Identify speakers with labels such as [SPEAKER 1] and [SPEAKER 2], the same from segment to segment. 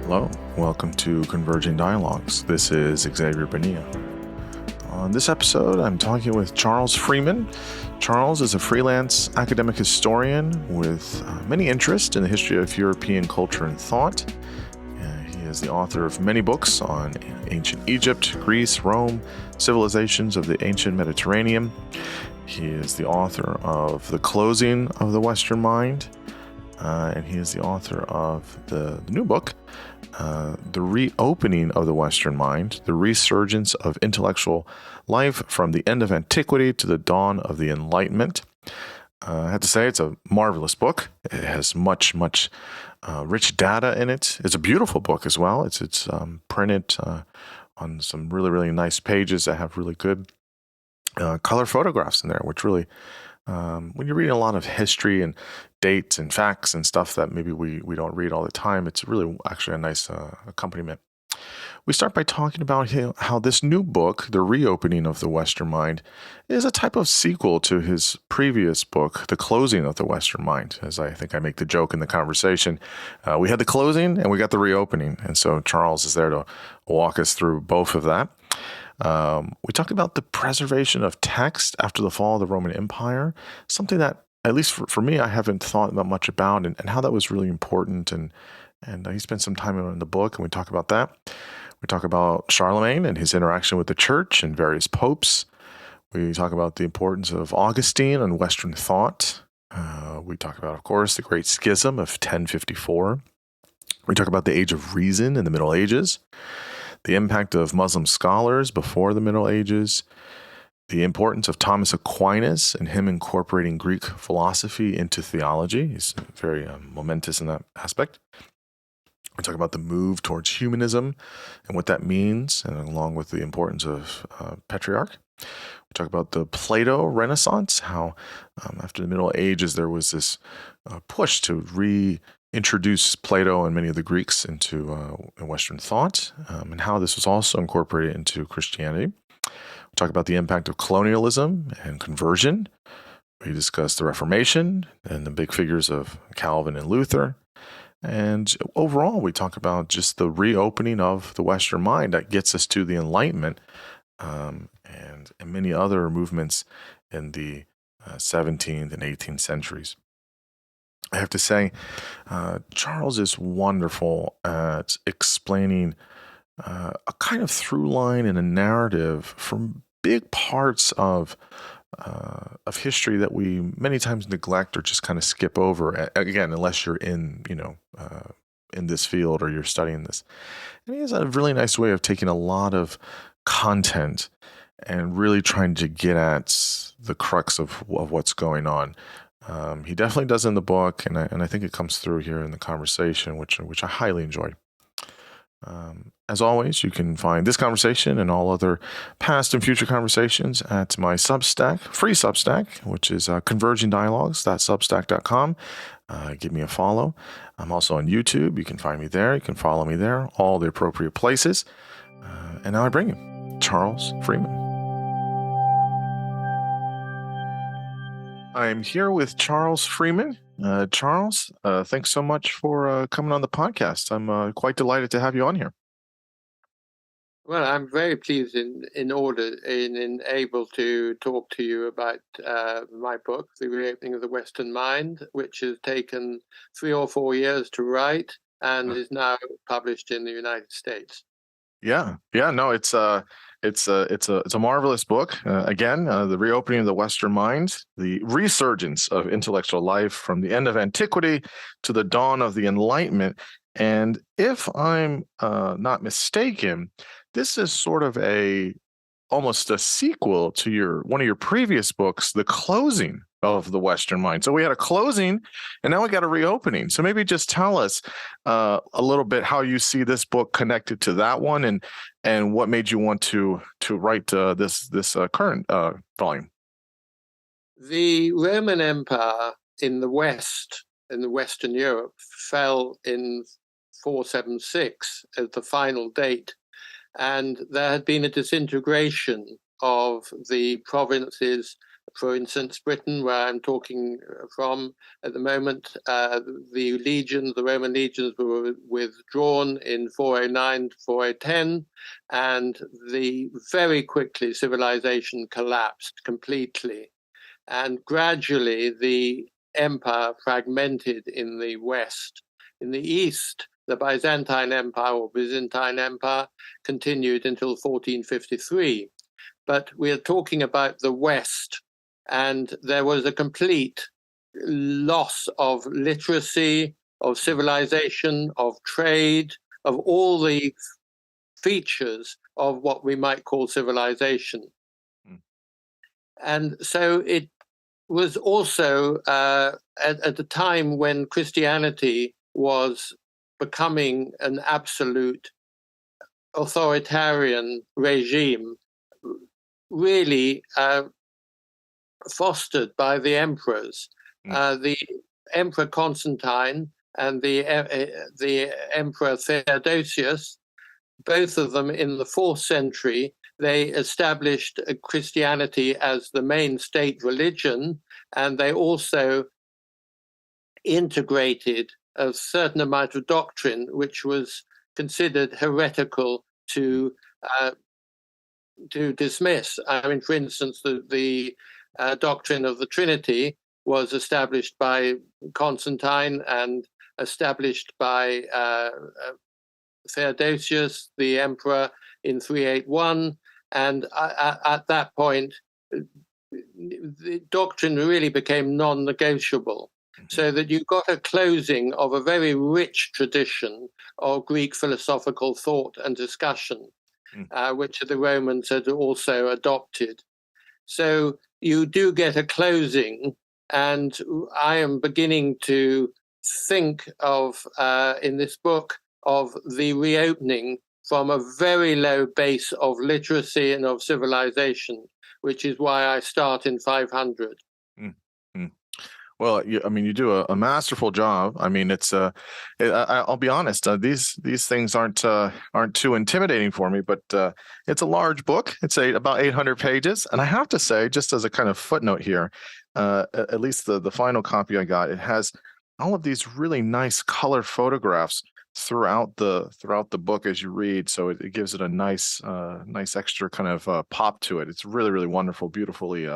[SPEAKER 1] Hello, welcome to Converging Dialogues. This is Xavier Bonilla. On this episode, I'm talking with Charles Freeman. Charles is a freelance academic historian with many interests in the history of European culture and thought. He is the author of many books on ancient Egypt, Greece, Rome, civilizations of the ancient Mediterranean. He is the author of The Closing of the Western Mind, and he is the author of the new book, The Reopening of the Western Mind, The Resurgence of Intellectual Life from the End of Antiquity to the Dawn of the Enlightenment. I have to say, it's a marvelous book. It has much rich data in it. It's a beautiful book as well. It's printed on some really nice pages that have really good color photographs in there, which really, when you're reading a lot of history and dates and facts and stuff that maybe we don't read all the time, it's really actually a nice accompaniment. We start by talking about how this new book, The Reopening of the Western Mind, is a type of sequel to his previous book, The Closing of the Western Mind. As I think I make the joke in the conversation, we had the closing and we got the reopening. And so Charles is there to walk us through both of that. We talk about the preservation of text after the fall of the Roman Empire, something that, at least for me, I haven't thought about much about, and how that was really important. And he spent some time in the book, and we talk about that. We talk about Charlemagne and his interaction with the church and various popes. We talk about the importance of Augustine and Western thought. We talk about, of course, the Great Schism of 1054. We talk about the Age of Reason in the Middle Ages, the impact of Muslim scholars before the Middle Ages, the importance of Thomas Aquinas and him incorporating Greek philosophy into theology. He's very momentous in that aspect. We talk about the move towards humanism and what that means, and along with the importance of Petrarch. We talk about the Plato Renaissance, how after the Middle Ages there was this push to reintroduce Plato and many of the Greeks into Western thought, and how this was also incorporated into Christianity. We talk about the impact of colonialism and conversion. We discuss the Reformation and the big figures of Calvin and Luther. And overall, we talk about just the reopening of the Western mind that gets us to the Enlightenment, and many other movements in the 17th and 18th centuries. I have to say, Charles is wonderful at explaining a kind of through line and a narrative from big parts of history that we many times neglect or just kind of skip over. Again, unless you're in this field or you're studying this. And he has a really nice way of taking a lot of content and really trying to get at the crux of what's going on. He definitely does in the book, and I think it comes through here in the conversation, which I highly enjoyed. As always, you can find this conversation and all other past and future conversations at my Substack, free Substack, which is convergingdialogues.substack.com. Give me a follow. I'm also on YouTube. You can find me there. You can follow me there, all the appropriate places. And now I bring you Charles Freeman. I'm here with Charles Freeman. Charles, thanks so much for coming on the podcast. I'm quite delighted to have you on here.
[SPEAKER 2] Well, I'm very pleased in able to talk to you about my book, The Reopening of the Western Mind, which has taken 3 or 4 years to write and is now published in the United States.
[SPEAKER 1] No, it's a marvelous book. Again, The Reopening of the Western Mind, The Resurgence of Intellectual Life from the End of Antiquity to the Dawn of the Enlightenment. And if I'm not mistaken, this is sort of almost a sequel to one of your previous books, The Closing of the Western Mind. So we had a closing, and now we got a reopening. So maybe just tell us a little bit how you see this book connected to that one, and what made you want to write this current volume.
[SPEAKER 2] The Roman Empire in the West, in Western Europe, fell in 476 as the final date. And there had been a disintegration of the provinces for instance, Britain, where I'm talking from at the moment, the Roman legions were withdrawn in 409 to 410, and very quickly civilization collapsed completely. And gradually the empire fragmented in the West. In the East, the Byzantine Empire or Byzantine Empire continued until 1453. But we are talking about the West, and there was a complete loss of literacy, of civilization, of trade, of all the features of what we might call civilization. And so it was also at the time when Christianity was becoming an absolute authoritarian regime, really fostered by the emperors. The Emperor Constantine and the Emperor Theodosius, both of them in the 4th century, they established Christianity as the main state religion, and they also integrated a certain amount of doctrine which was considered heretical to dismiss. I mean, for instance, the doctrine of the Trinity was established by Constantine and established by Theodosius, the emperor, in 381. And at that point, the doctrine really became non-negotiable. So that you got a closing of a very rich tradition of Greek philosophical thought and discussion, which the Romans had also adopted. So you do get a closing, and I am beginning to think of, in this book, of the reopening from a very low base of literacy and of civilization, which is why I start in 500.
[SPEAKER 1] Well, you do a masterful job. I mean, I'll be honest. These things aren't too intimidating for me, but it's a large book. It's about 800 pages, and I have to say, just as a kind of footnote here, at least the final copy I got, it has all of these really nice color photographs throughout the book as you read. So it gives it a nice extra kind of pop to it. It's really, really wonderful, beautifully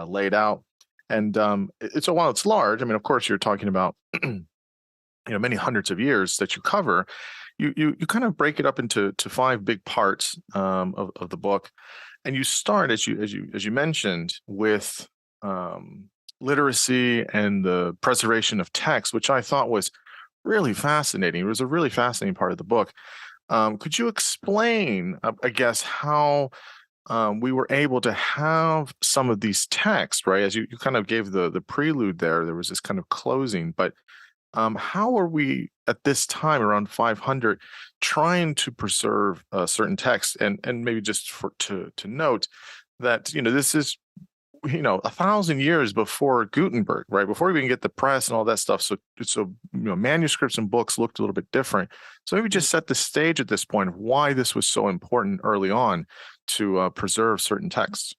[SPEAKER 1] laid out. And while it's large, I mean, of course, you're talking about many hundreds of years that you cover. You kind of break it up into 5 big parts of the book, and you start as you mentioned with literacy and the preservation of text, which I thought was really fascinating. It was a really fascinating part of the book. Could you explain, I guess, how we were able to have some of these texts, right? As you kind of gave the prelude there was this kind of closing, but how are we at this time around 500 trying to preserve certain texts? And maybe just to note that, this is, 1,000 years before Gutenberg, right? Before we even get the press and all that stuff. So manuscripts and books looked a little bit different. So maybe just set the stage at this point of why this was so important early on to preserve certain texts.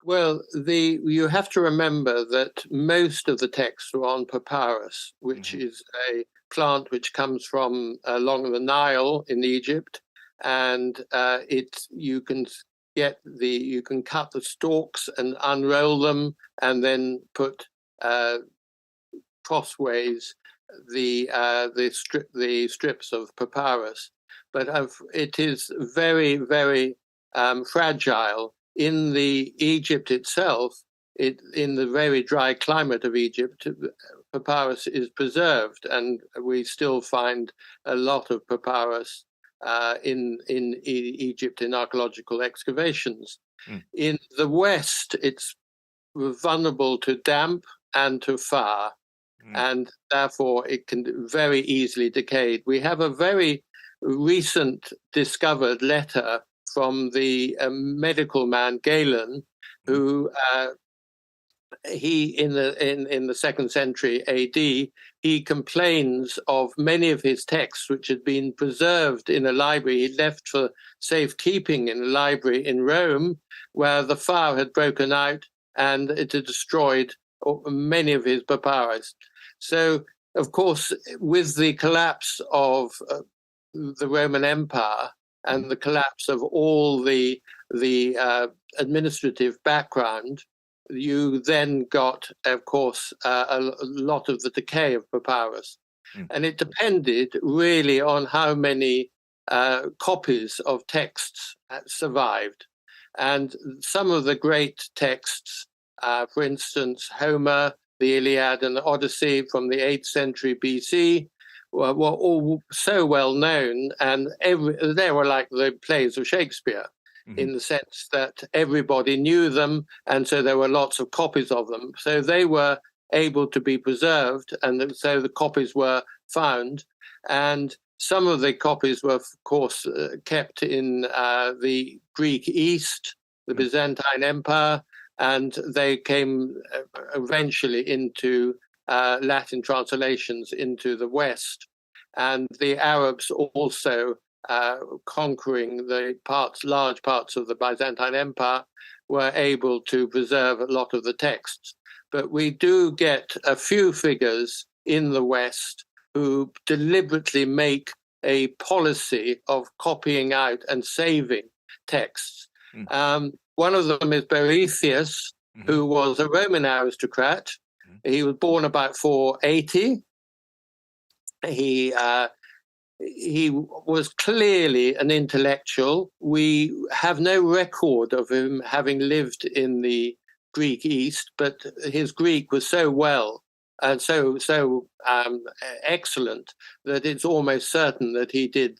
[SPEAKER 2] Well, you have to remember that most of the texts were on papyrus, which is a plant which comes from along the Nile in Egypt, and you can cut the stalks and unroll them, and then put crossways the strips of papyrus. But it is very, very fragile. In the Egypt itself, in the very dry climate of Egypt, papyrus is preserved, and we still find a lot of papyrus in Egypt in archaeological excavations. In the West, it's vulnerable to damp and to fire, and therefore it can very easily decay. We have a very recent discovered letter from the medical man Galen, who he in the 2nd century AD, he complains of many of his texts which had been preserved in a library he left for safekeeping in a library in Rome, where the fire had broken out and it had destroyed many of his papyrus. So, of course, with the collapse of the Roman Empire and the collapse of all the administrative background, you then got, of course, a lot of the decay of papyrus. And it depended really on how many copies of texts survived. And some of the great texts, for instance, Homer, the Iliad and the Odyssey from the 8th century BC, were all so well known, and they were like the plays of Shakespeare, in the sense that everybody knew them, and so there were lots of copies of them. So they were able to be preserved, and so the copies were found. And some of the copies were, of course, kept in the Greek East, the Byzantine Empire, and they came eventually into Latin translations into the West. And the Arabs also conquering the large parts of the Byzantine Empire, were able to preserve a lot of the texts. But we do get a few figures in the West who deliberately make a policy of copying out and saving texts. One of them is Boethius, who was a Roman aristocrat. He was born about 480. He was clearly an intellectual. We have no record of him having lived in the Greek East, but his Greek was so well and so excellent that it's almost certain that he did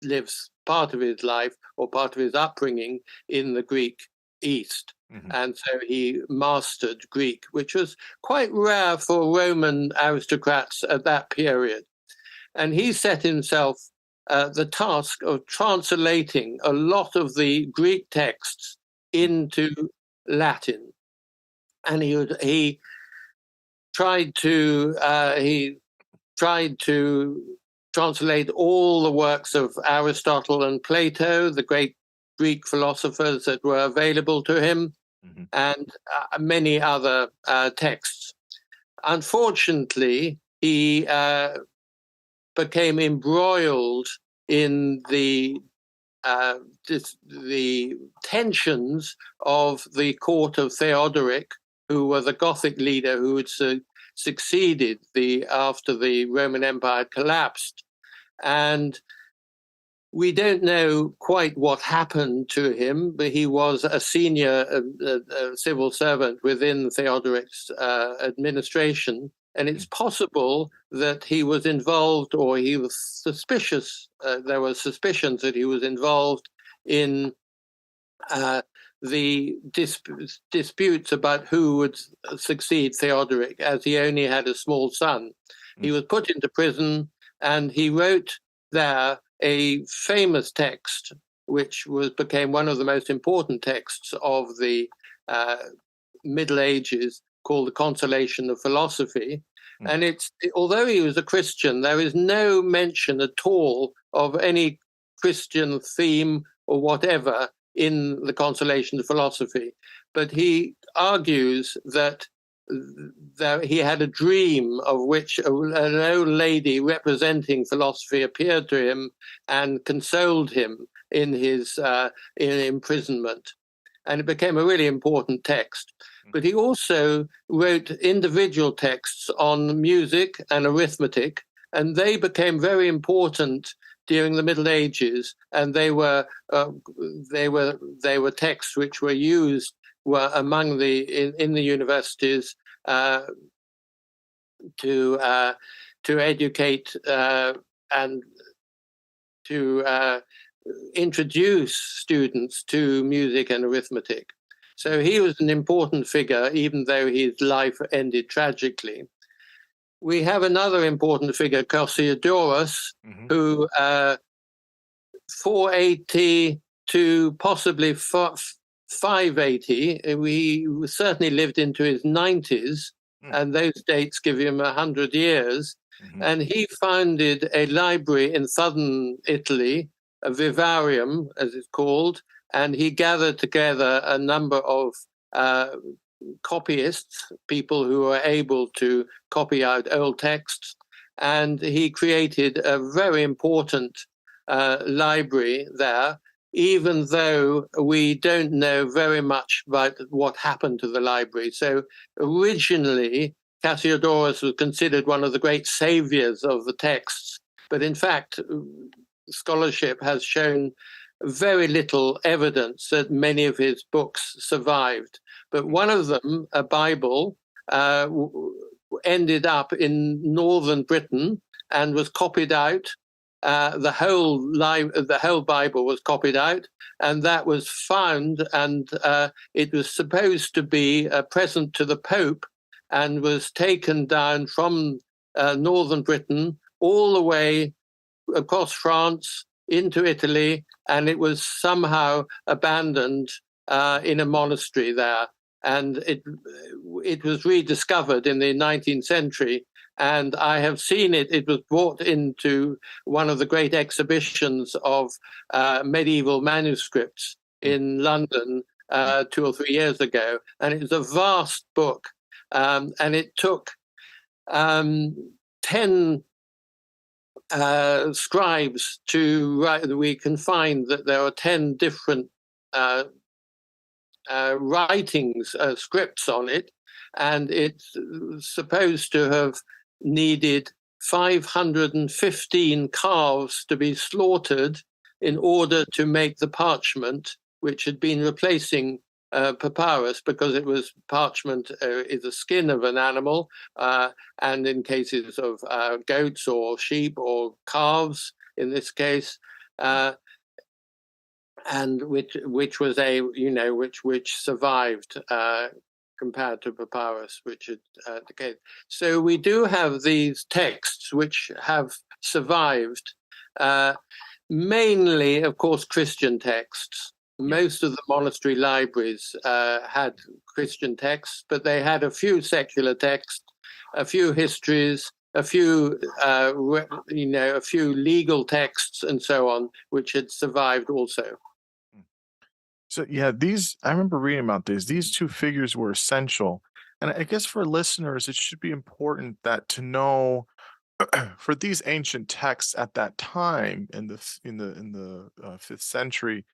[SPEAKER 2] live part of his life or part of his upbringing in the Greek East. And so he mastered Greek, which was quite rare for Roman aristocrats at that period. And he set himself the task of translating a lot of the Greek texts into Latin. And he tried to translate all the works of Aristotle and Plato, the great Greek philosophers that were available to him, and many other texts. Unfortunately, he became embroiled in the tensions of the court of Theodoric, who was the Gothic leader who had succeeded after the Roman Empire had collapsed. And we don't know quite what happened to him, but he was a senior civil servant within Theodoric's administration. And it's possible that he was involved, or he was suspicious. There were suspicions that he was involved in the disputes about who would succeed Theodoric, as he only had a small son. He was put into prison, and he wrote there a famous text, which became one of the most important texts of the Middle Ages, called The Consolation of Philosophy. And although he was a Christian, there is no mention at all of any Christian theme or whatever in The Consolation of Philosophy. But he argues that he had a dream of which an old lady representing philosophy appeared to him and consoled him in his imprisonment. And it became a really important text. But he also wrote individual texts on music and arithmetic, and they became very important during the Middle Ages. And they were texts which were used among in the universities to educate and to introduce students to music and arithmetic. So he was an important figure, even though his life ended tragically. We have another important figure, Cassiodorus, who 480 to possibly 580, he certainly lived into his 90s, and those dates give him 100 years. And he founded a library in southern Italy, a vivarium, as it's called, and he gathered together a number of copyists, people who were able to copy out old texts, and he created a very important library there, even though we don't know very much about what happened to the library. So originally, Cassiodorus was considered one of the great saviors of the texts, but in fact, scholarship has shown very little evidence that many of his books survived. But one of them, a Bible, ended up in northern Britain and was copied out. The whole Bible was copied out, and that was found, and it was supposed to be a present to the Pope, and was taken down from northern Britain all the way across France into Italy, and it was somehow abandoned in a monastery there. And it was rediscovered in the 19th century. And I have seen it. It was brought into one of the great exhibitions of medieval manuscripts in London 2 or 3 years ago. And it was a vast book. And it took 10 scribes to write. We can find that there are 10 different writings, scripts on it, and it's supposed to have needed 515 calves to be slaughtered in order to make the parchment, which had been replacing papyrus, because it was parchment is the skin of an animal, and in cases of goats or sheep or calves, in this case, and which was which survived compared to papyrus, which had decayed. So we do have these texts which have survived, mainly, of course, Christian texts. Most of the monastery libraries had Christian texts, but they had a few secular texts, a few histories, a few a few legal texts, and so on, which had survived also.
[SPEAKER 1] So yeah, I remember reading about these two figures were essential. And I guess for listeners, it should be important that to know for these ancient texts at that time in the 5th century,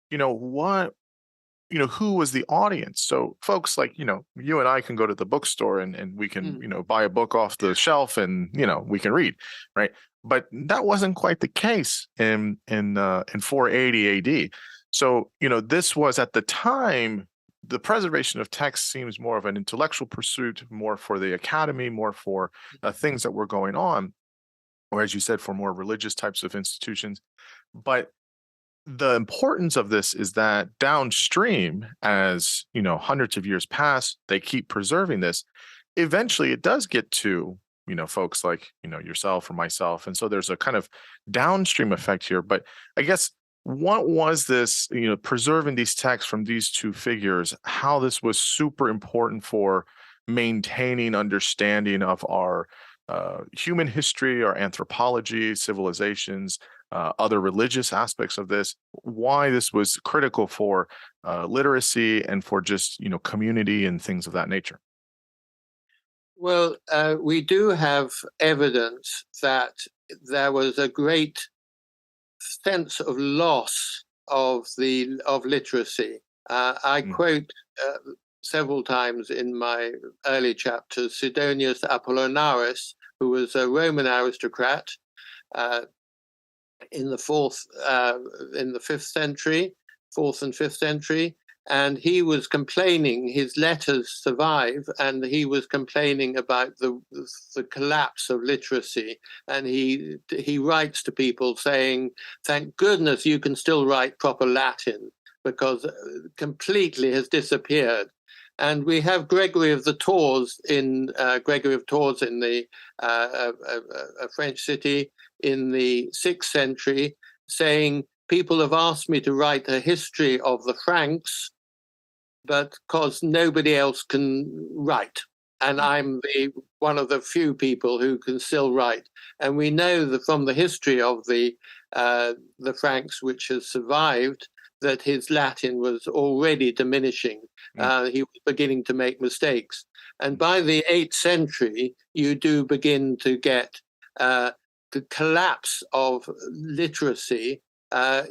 [SPEAKER 1] who was the audience? So folks like, you and I can go to the bookstore and we can, buy a book off the shelf and, we can read, right? But that wasn't quite the case in 480 AD. So, this was at the time, the preservation of text seems more of an intellectual pursuit, more for the academy, more for things that were going on, or as you said, for more religious types of institutions. But the importance of this is that downstream, as hundreds of years pass, they keep preserving this. Eventually, it does get to folks like yourself or myself, and so there's a kind of downstream effect here. But I guess what was this preserving these texts from these two figures? How this was super important for maintaining understanding of our human history, our anthropology, civilizations, other religious aspects of this, why this was critical for literacy and for just, community and things of that nature.
[SPEAKER 2] Well, we do have evidence that there was a great sense of loss of literacy. I quote several times in my early chapters Sidonius Apollinaris, who was a Roman aristocrat in the 5th century, 4th and 5th century, and he was complaining. His letters survive, and he was complaining about the collapse of literacy. And he writes to people saying, "Thank goodness you can still write proper Latin, because completely has disappeared." And we have Gregory of Tours in the a French city in the 6th century, saying, "People have asked me to write a history of the Franks, but because nobody else can write, and I'm one of the few people who can still write." And we know that from the history of the Franks, which has survived, that his Latin was already diminishing. He was beginning to make mistakes. And by the 8th century, you do begin to get the collapse of literacy,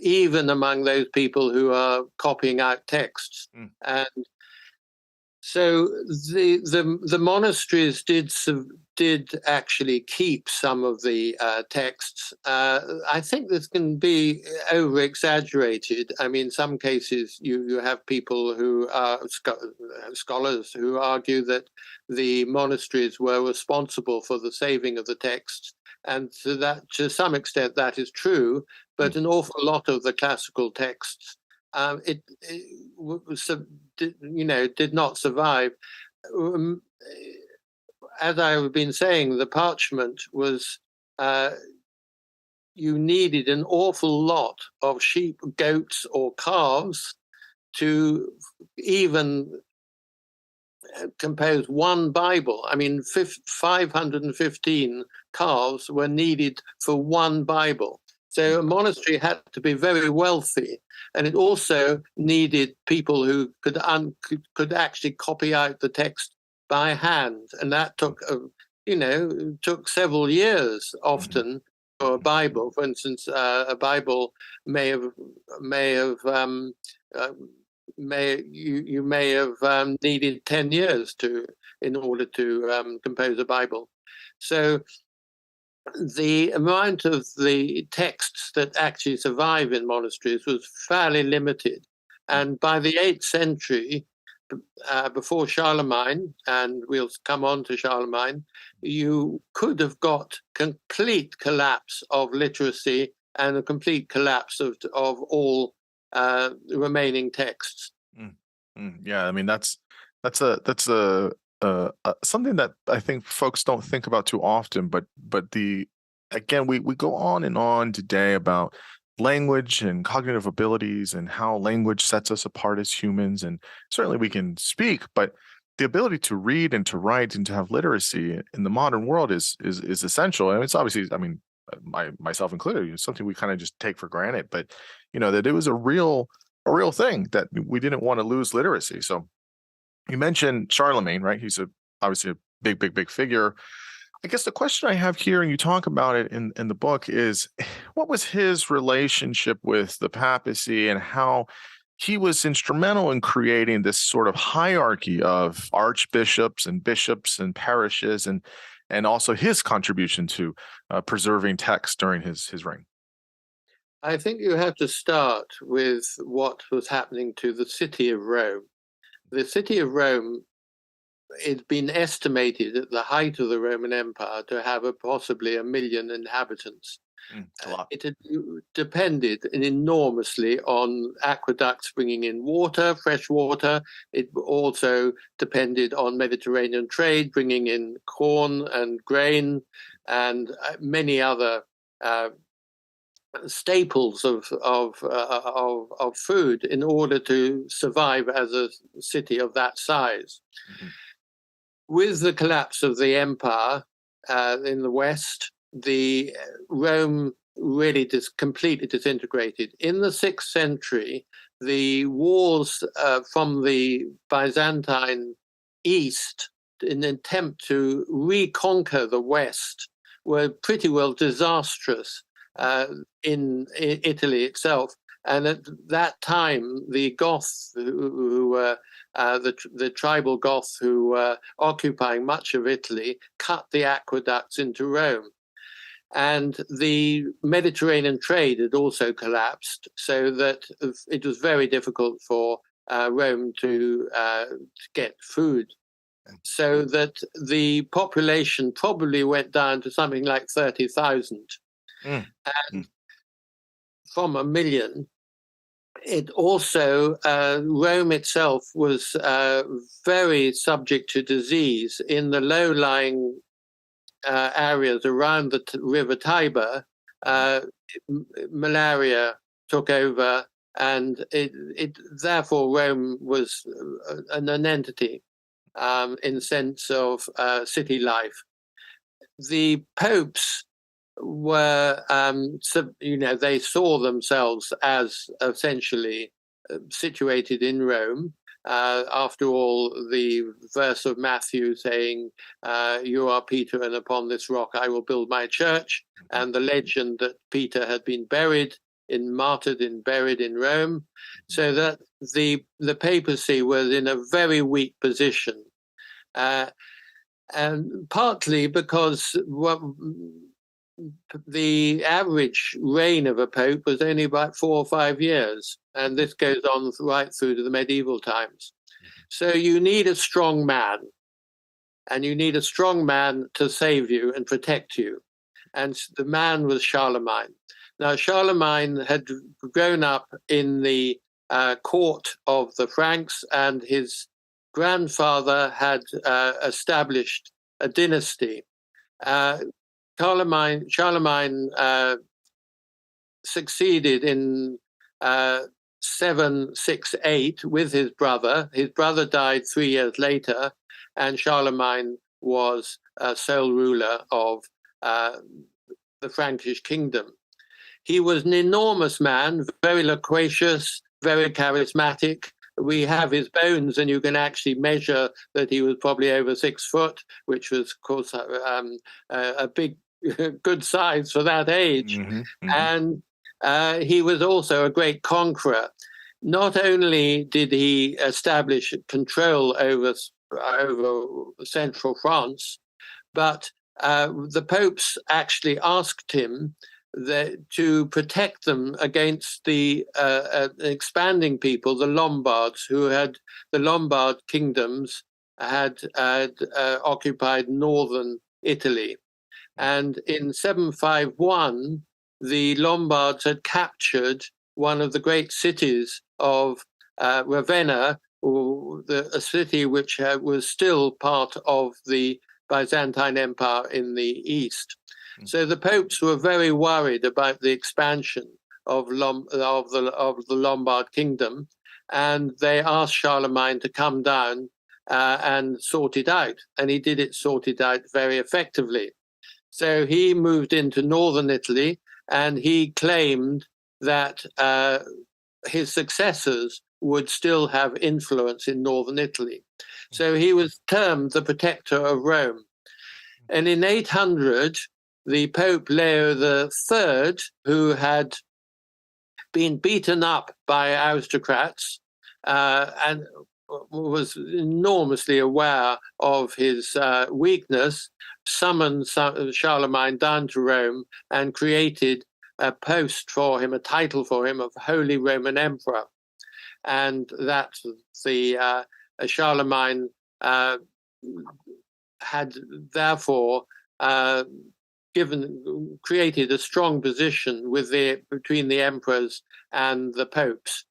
[SPEAKER 2] even among those people who are copying out texts. And so the monasteries did actually keep some of the texts. I think this can be over exaggerated. I mean, in some cases you have people who are scholars who argue that the monasteries were responsible for the saving of the texts, and to some extent that is true. But an awful lot of the classical texts did not survive. As I've been saying, the parchment was, you needed an awful lot of sheep, goats, or calves to even compose one Bible. I mean, 515 calves were needed for one Bible. So a monastery had to be very wealthy, and it also needed people who could actually copy out the text by hand, and that took took several years often for a Bible. For instance, a Bible may have needed 10 years in order to compose a Bible. So the amount of the texts that actually survive in monasteries was fairly limited. And by the 8th century, before Charlemagne, and we'll come on to Charlemagne, you could have got complete collapse of literacy and a complete collapse of all remaining texts.
[SPEAKER 1] Yeah, I mean that's something that I think folks don't think about too often. But again, we go on and on today about language and cognitive abilities and how language sets us apart as humans. And certainly we can speak, but the ability to read and to write and to have literacy in the modern world is essential. And it's obviously, I mean, myself included, it's something we kind of just take for granted. But that it was a real thing, that we didn't want to lose literacy. So you mentioned Charlemagne, right? He's obviously a big figure. I guess the question I have here, and you talk about it in the book, is what was his relationship with the papacy and how he was instrumental in creating this sort of hierarchy of archbishops and bishops and parishes, and also his contribution to preserving text during his reign?
[SPEAKER 2] I think you have to start with what was happening to the city of Rome. The city of Rome, it's been estimated at the height of the Roman Empire to have possibly 1 million inhabitants.
[SPEAKER 1] A lot.
[SPEAKER 2] It had depended enormously on aqueducts bringing in water, fresh water. It also depended on Mediterranean trade, bringing in corn and grain and many other staples of food in order to survive as a city of that size. With the collapse of the empire in the West, the Rome really completely disintegrated. In the 6th century, the wars from the Byzantine East, in an attempt to reconquer the West, were pretty well disastrous in Italy itself. And at that time, the Goths, who were the tribal Goths who were occupying much of Italy, cut the aqueducts into Rome. And the Mediterranean trade had also collapsed, so that it was very difficult for Rome to get food. So that the population probably went down to something like 30,000. And from 1 million, it also, Rome itself was very subject to disease. In the low-lying areas around the river Tiber, malaria took over, and therefore Rome was an entity in the sense of city life. The popes were, they saw themselves as essentially situated in Rome. After all, the verse of Matthew saying, "You are Peter, and upon this rock I will build my church," and the legend that Peter had been martyred and buried in Rome, so that the papacy was in a very weak position, and partly because the average reign of a pope was only about 4 or 5 years, and this goes on right through to the medieval times. So you need a strong man, and you need a strong man to save you and protect you. And the man was Charlemagne. Now, Charlemagne had grown up in the court of the Franks, and his grandfather had established a dynasty. Charlemagne succeeded in 768 with his brother. His brother died 3 years later, and Charlemagne was sole ruler of the Frankish kingdom. He was an enormous man, very loquacious, very charismatic. We have his bones, and you can actually measure that he was probably over 6 foot, which was, of course, a big, good size for that age.
[SPEAKER 1] Mm-hmm, mm-hmm.
[SPEAKER 2] And he was also a great conqueror. Not only did he establish control over central France, but the popes actually asked him to protect them against the expanding people, the Lombards, the Lombard kingdoms had occupied northern Italy. And in 751, the Lombards had captured one of the great cities of Ravenna, a city which was still part of the Byzantine Empire in the east. So the popes were very worried about the expansion of the Lombard kingdom, and they asked Charlemagne to come down and sort it out. And he sort it out very effectively. So he moved into northern Italy, and he claimed that his successors would still have influence in northern Italy. So he was termed the protector of Rome. And in 800, the Pope Leo III, who had been beaten up by aristocrats and was enormously aware of his weakness, summoned Charlemagne down to Rome and created a post for him, a title for him of Holy Roman Emperor. And that the Charlemagne had therefore created a strong position between the emperors and the popes.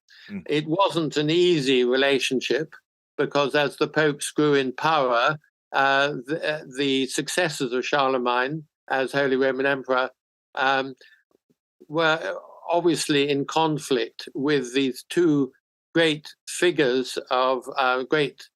[SPEAKER 2] It wasn't an easy relationship, because as the popes grew in power, the successors of Charlemagne as Holy Roman Emperor were obviously in conflict with these two great figures of great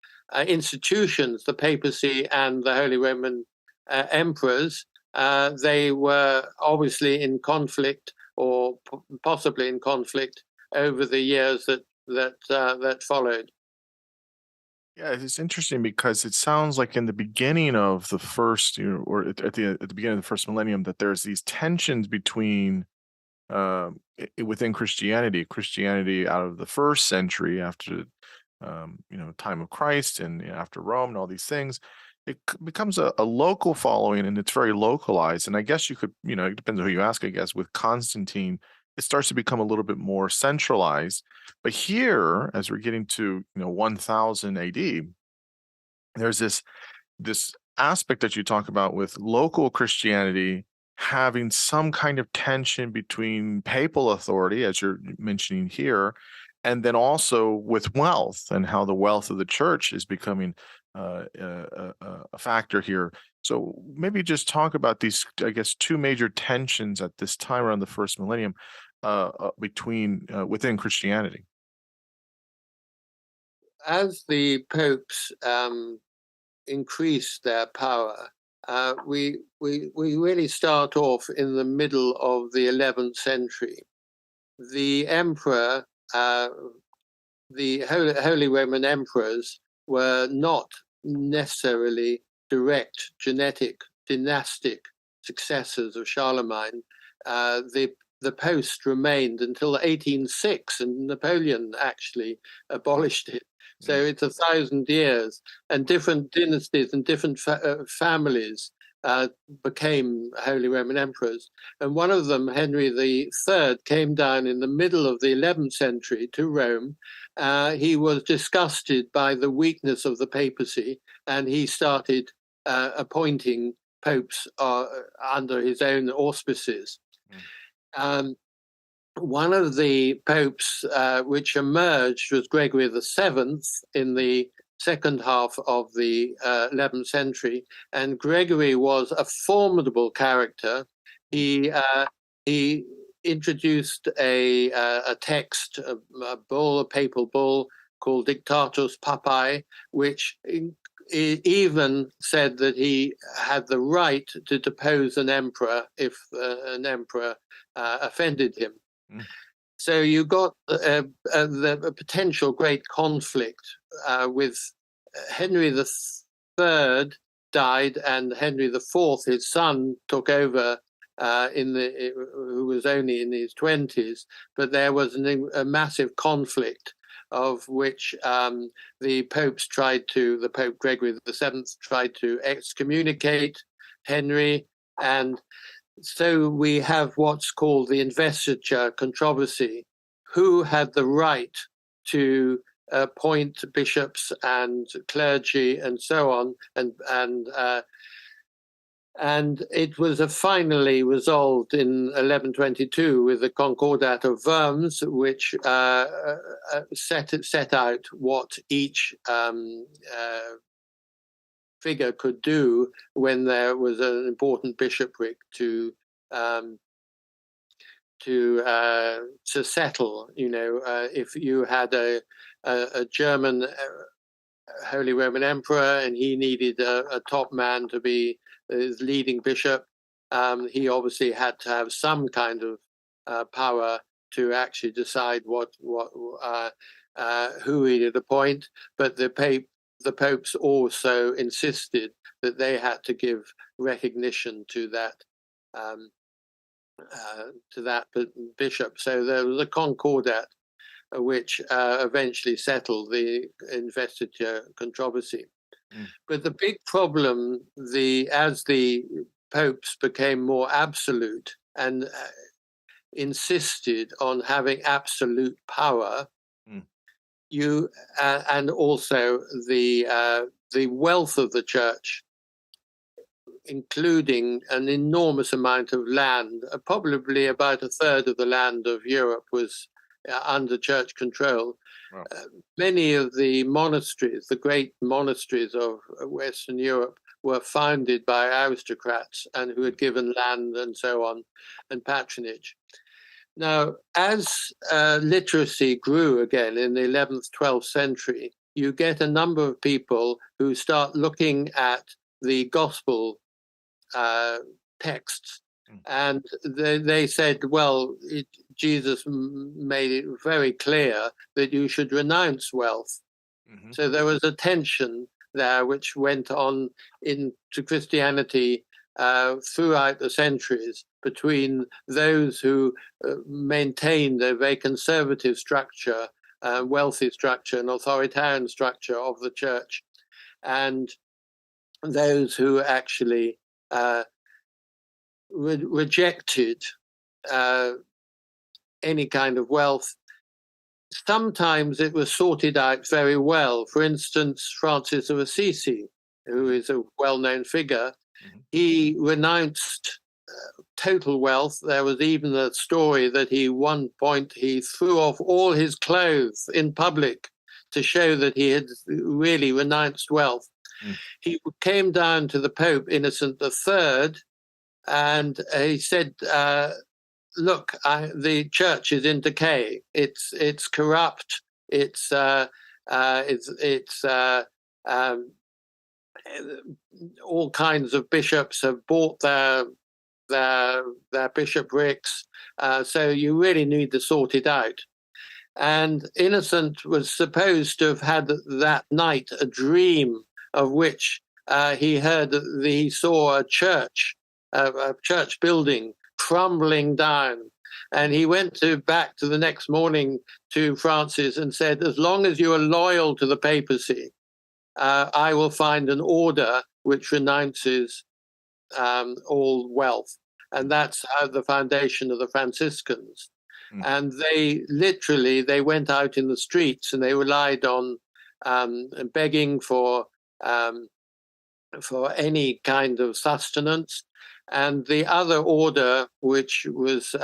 [SPEAKER 2] institutions, the papacy and the Holy Roman emperors. They were obviously in conflict, or possibly in conflict, over the years that followed.
[SPEAKER 1] Yeah, it's interesting because it sounds like in the beginning of the first, or at the beginning of the first millennium, that there's these tensions between within Christianity out of the first century after time of Christ, and after Rome and all these things. It becomes a local following, and it's very localized. And I guess you could, it depends on who you ask, I guess. With Constantine, it starts to become a little bit more centralized. But here, as we're getting to 1000 AD, there's this aspect that you talk about with local Christianity having some kind of tension between papal authority, as you're mentioning here, and then also with wealth, and how the wealth of the church is becoming a factor here. So maybe just talk about these, I guess, two major tensions at this time around the first millennium within Christianity.
[SPEAKER 2] As the popes increase their power, we really start off in the middle of the 11th century. The emperor the Holy Roman emperors were not necessarily direct genetic dynastic successors of Charlemagne. The post remained until 1806, and Napoleon actually abolished it. So it's 1,000 years, and different dynasties and different families became Holy Roman emperors. And one of them, Henry III, came down in the middle of the 11th century to Rome. He was disgusted by the weakness of the papacy, and he started appointing popes under his own auspices. One of the popes which emerged was Gregory VII in the second half of the 11th century, and Gregory was a formidable character. He introduced a text, a bull, a papal bull called Dictatus Papae, which even said that he had the right to depose an emperor if an emperor offended him. So you got a potential great conflict with Henry III died, and Henry IV, his son, took over, who was only in his 20s. But there was a massive conflict, of which the Pope Gregory VII tried to excommunicate Henry, and so we have what's called the investiture controversy. Who had the right to appoint bishops and clergy and so on? And it was finally resolved in 1122 with the Concordat of Worms, which set out what each figure could do when there was an important bishopric to settle. If you had a German Holy Roman Emperor and he needed a top man to be his leading bishop, he obviously had to have some kind of power to actually decide who he would appoint. But the popes also insisted that they had to give recognition to that bishop. So there was a concordat which eventually settled the investiture controversy. But the big problem, as the popes became more absolute and insisted on having absolute power, and also the wealth of the church, including an enormous amount of land, probably about a third of the land of Europe was under church control. Wow. Many of the monasteries, the great monasteries of Western Europe, were founded by aristocrats and who had given land and so on, and patronage. Now, as literacy grew again in the 11th, 12th century, you get a number of people who start looking at the gospel texts, and they said, well, Jesus made it very clear that you should renounce wealth. So there was a tension there which went on into Christianity throughout the centuries between those who maintained a very conservative structure, wealthy structure, and authoritarian structure of the church, and those who actually rejected any kind of wealth. Sometimes it was sorted out very well. For instance, Francis of Assisi, who is a well-known figure, he renounced total wealth. There was even a story that one point he threw off all his clothes in public to show that he had really renounced wealth. He came down to the Pope Innocent III, and he said, look, the church is in decay. It's corrupt. It's all kinds of bishops have bought their bishoprics. So you really need to sort it out. And Innocent was supposed to have had that night a dream of which he heard that he saw a church building crumbling down. And he went back to the next morning to Francis and said, as long as you are loyal to the papacy, I will find an order which renounces all wealth. And that's the foundation of the Franciscans. And they went out in the streets and they relied on begging for any kind of sustenance. And the other order, which was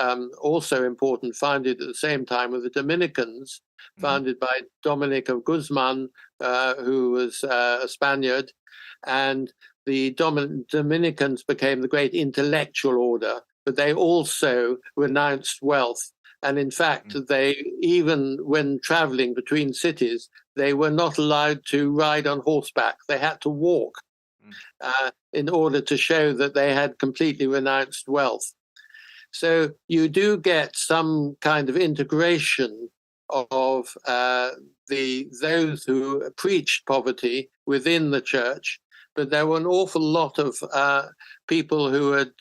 [SPEAKER 2] also important, founded at the same time, were the Dominicans, founded by Dominic of Guzman, who was a Spaniard. And the Dominicans became the great intellectual order, but they also renounced wealth. And in fact, they, even when traveling between cities, they were not allowed to ride on horseback. They had to walk in order to show that they had completely renounced wealth. So you do get some kind of integration of those who preached poverty within the church, but there were an awful lot of people who had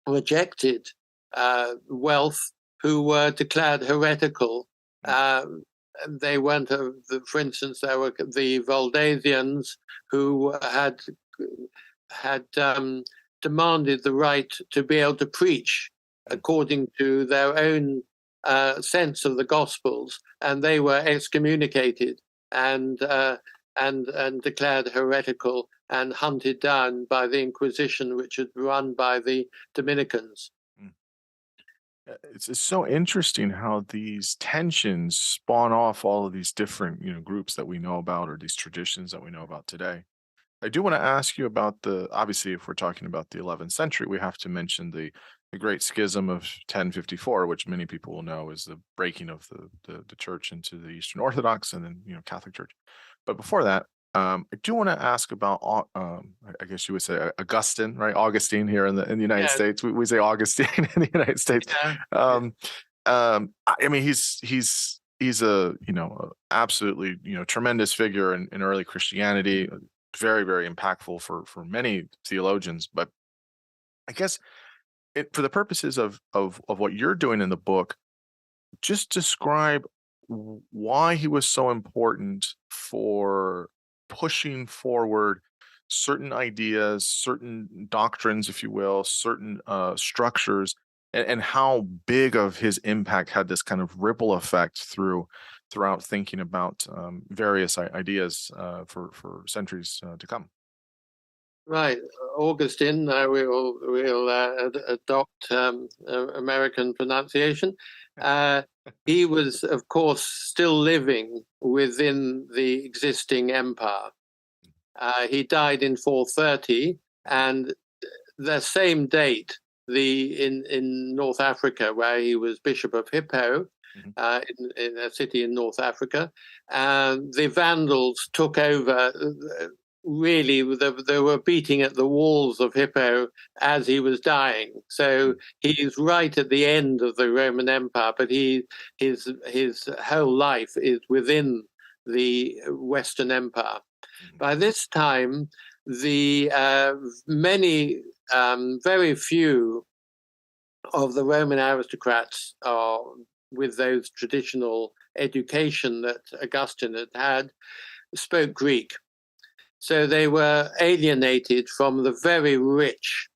[SPEAKER 2] rejected wealth, who were declared heretical. They weren't, for instance, there were the Valdesians who had demanded the right to be able to preach according to their own sense of the Gospels, and they were excommunicated and declared heretical and hunted down by the Inquisition, which had run by the Dominicans.
[SPEAKER 1] It's so interesting how these tensions spawn off all of these different, groups that we know about, or these traditions that we know about today. I do want to ask you about obviously, if we're talking about the 11th century, we have to mention the Great Schism of 1054, which many people will know is the breaking of the church into the Eastern Orthodox and then, Catholic Church. But before that, I do want to ask about, I guess you would say Augustine, right? Augustine here in the United States. We say Augustine in the United States. I mean, he's a absolutely tremendous figure in early Christianity, very, very impactful for many theologians. But I guess for the purposes of what you're doing in the book, just describe why he was so important for pushing forward certain ideas, certain doctrines, if you will, certain structures, and how big of his impact had this kind of ripple effect throughout thinking about various ideas for centuries to come.
[SPEAKER 2] Right, Augustine. We'll adopt American pronunciation. He was, of course, still living within the existing empire. He died in 430, and the same date, in North Africa, where he was Bishop of Hippo, in a city in North Africa, the Vandals took over. Really, they were beating at the walls of Hippo as he was dying. So he's right at the end of the Roman Empire, but his whole life is within the Western Empire. By this time, the very few of the Roman aristocrats are with those traditional education that Augustine had spoke Greek. So they were alienated from the very rich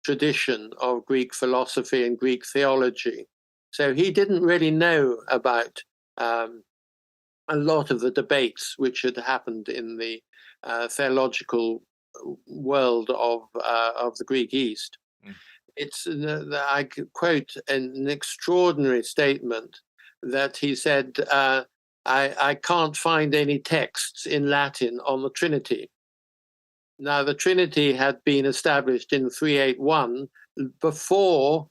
[SPEAKER 2] tradition of Greek philosophy and Greek theology. So he didn't really know about a lot of the debates which had happened in the theological world of the Greek East. It's I quote an extraordinary statement that he said, I can't find any texts in Latin on the Trinity. Now, the Trinity had been established in 381 before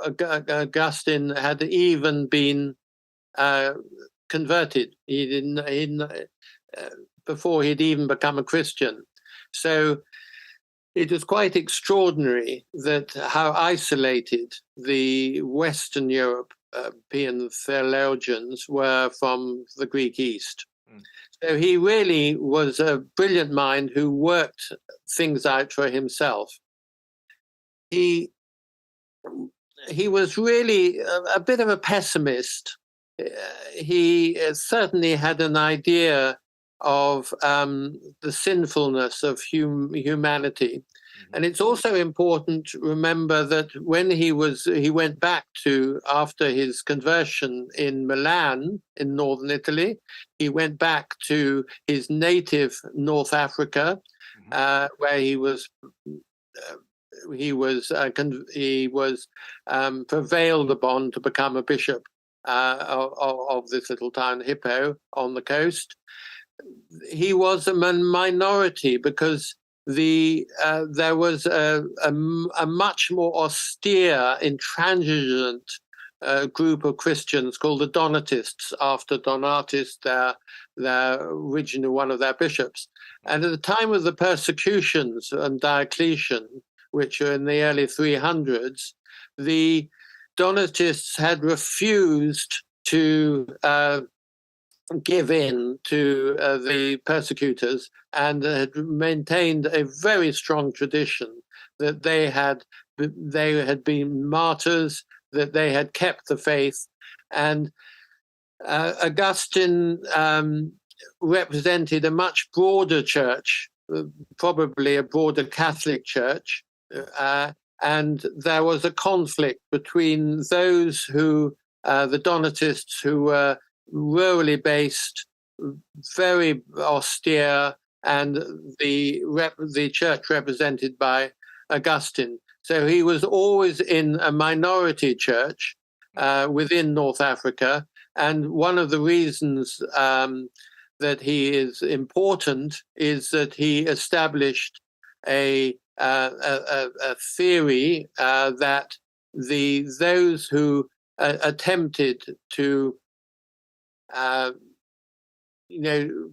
[SPEAKER 2] Augustine had even been converted. Before he'd even become a Christian. So it was quite extraordinary that how isolated the Western Europe European theologians were from the Greek East. So he really was a brilliant mind who worked things out for himself. He was really a bit of a pessimist. He certainly had an idea of the sinfulness of humanity. And it's also important to remember that when he went back to, after his conversion in Milan, in northern Italy, he went back to his native North Africa, where he was prevailed upon to become a bishop of this little town Hippo on the coast. He was a minority because there was a much more austere, intransigent group of Christians called the Donatists, after Donatus, their original one of their bishops. And at the time of the persecutions and Diocletian, which are in the early 300s, the Donatists had refused to give in to the persecutors and had maintained a very strong tradition that they had been martyrs, that they had kept the faith. And Augustine represented a much broader church, probably a broader Catholic church, and there was a conflict between those who, the Donatists, who were rurally based, very austere, and the church represented by Augustine. So he was always in a minority church within North Africa, and one of the reasons that he is important is that he established a theory that those who attempted to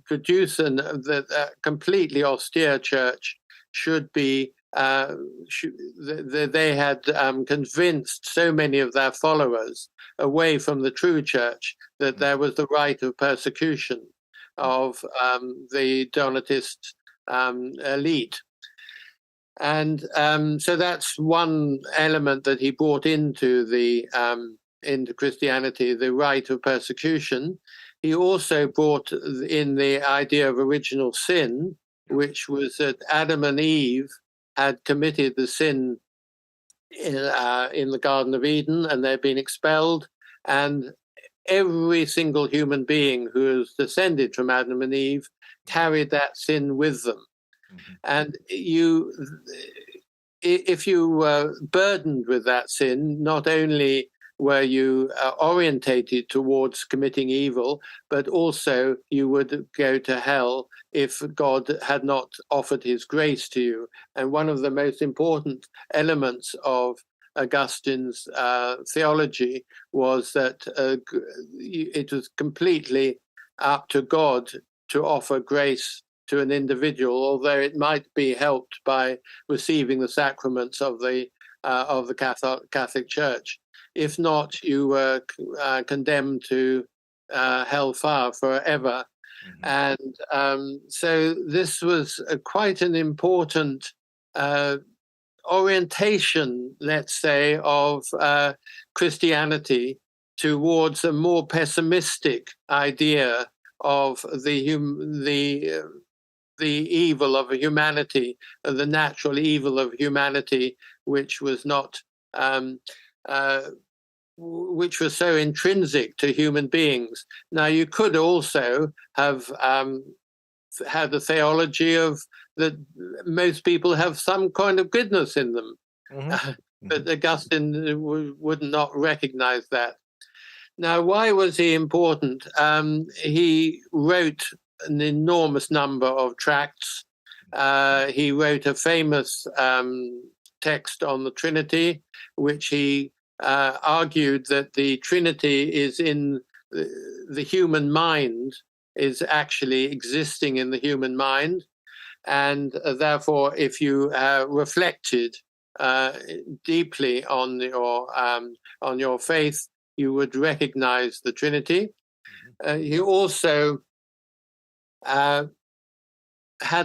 [SPEAKER 2] produce a completely austere church should be. They had convinced so many of their followers away from the true church that there was the right of persecution of the Donatist elite. And so that's one element that he brought into Christianity, the right of persecution. He also brought in the idea of original sin, which was that Adam and Eve had committed the sin in the Garden of Eden, and they'd been expelled. And every single human being who has descended from Adam and Eve carried that sin with them. And if you were burdened with that sin, not only were you orientated towards committing evil, but also you would go to hell if God had not offered his grace to you. And one of the most important elements of Augustine's theology was that it was completely up to God to offer grace to an individual, although it might be helped by receiving the sacraments of the Catholic Church. If not, you were condemned to hellfire forever. And so this was quite an important orientation, let's say, of Christianity towards a more pessimistic idea of the evil of humanity, the natural evil of humanity, which was not, which was so intrinsic to human beings. Now, you could also have had a theology of that most people have some kind of goodness in them, but Augustine would not recognize that. Now, why was he important? He wrote an enormous number of tracts. He wrote a famous text on the Trinity, which he argued that the Trinity is in the human mind, is actually existing in the human mind. And therefore, if you reflected deeply on your faith, you would recognize the Trinity. He also had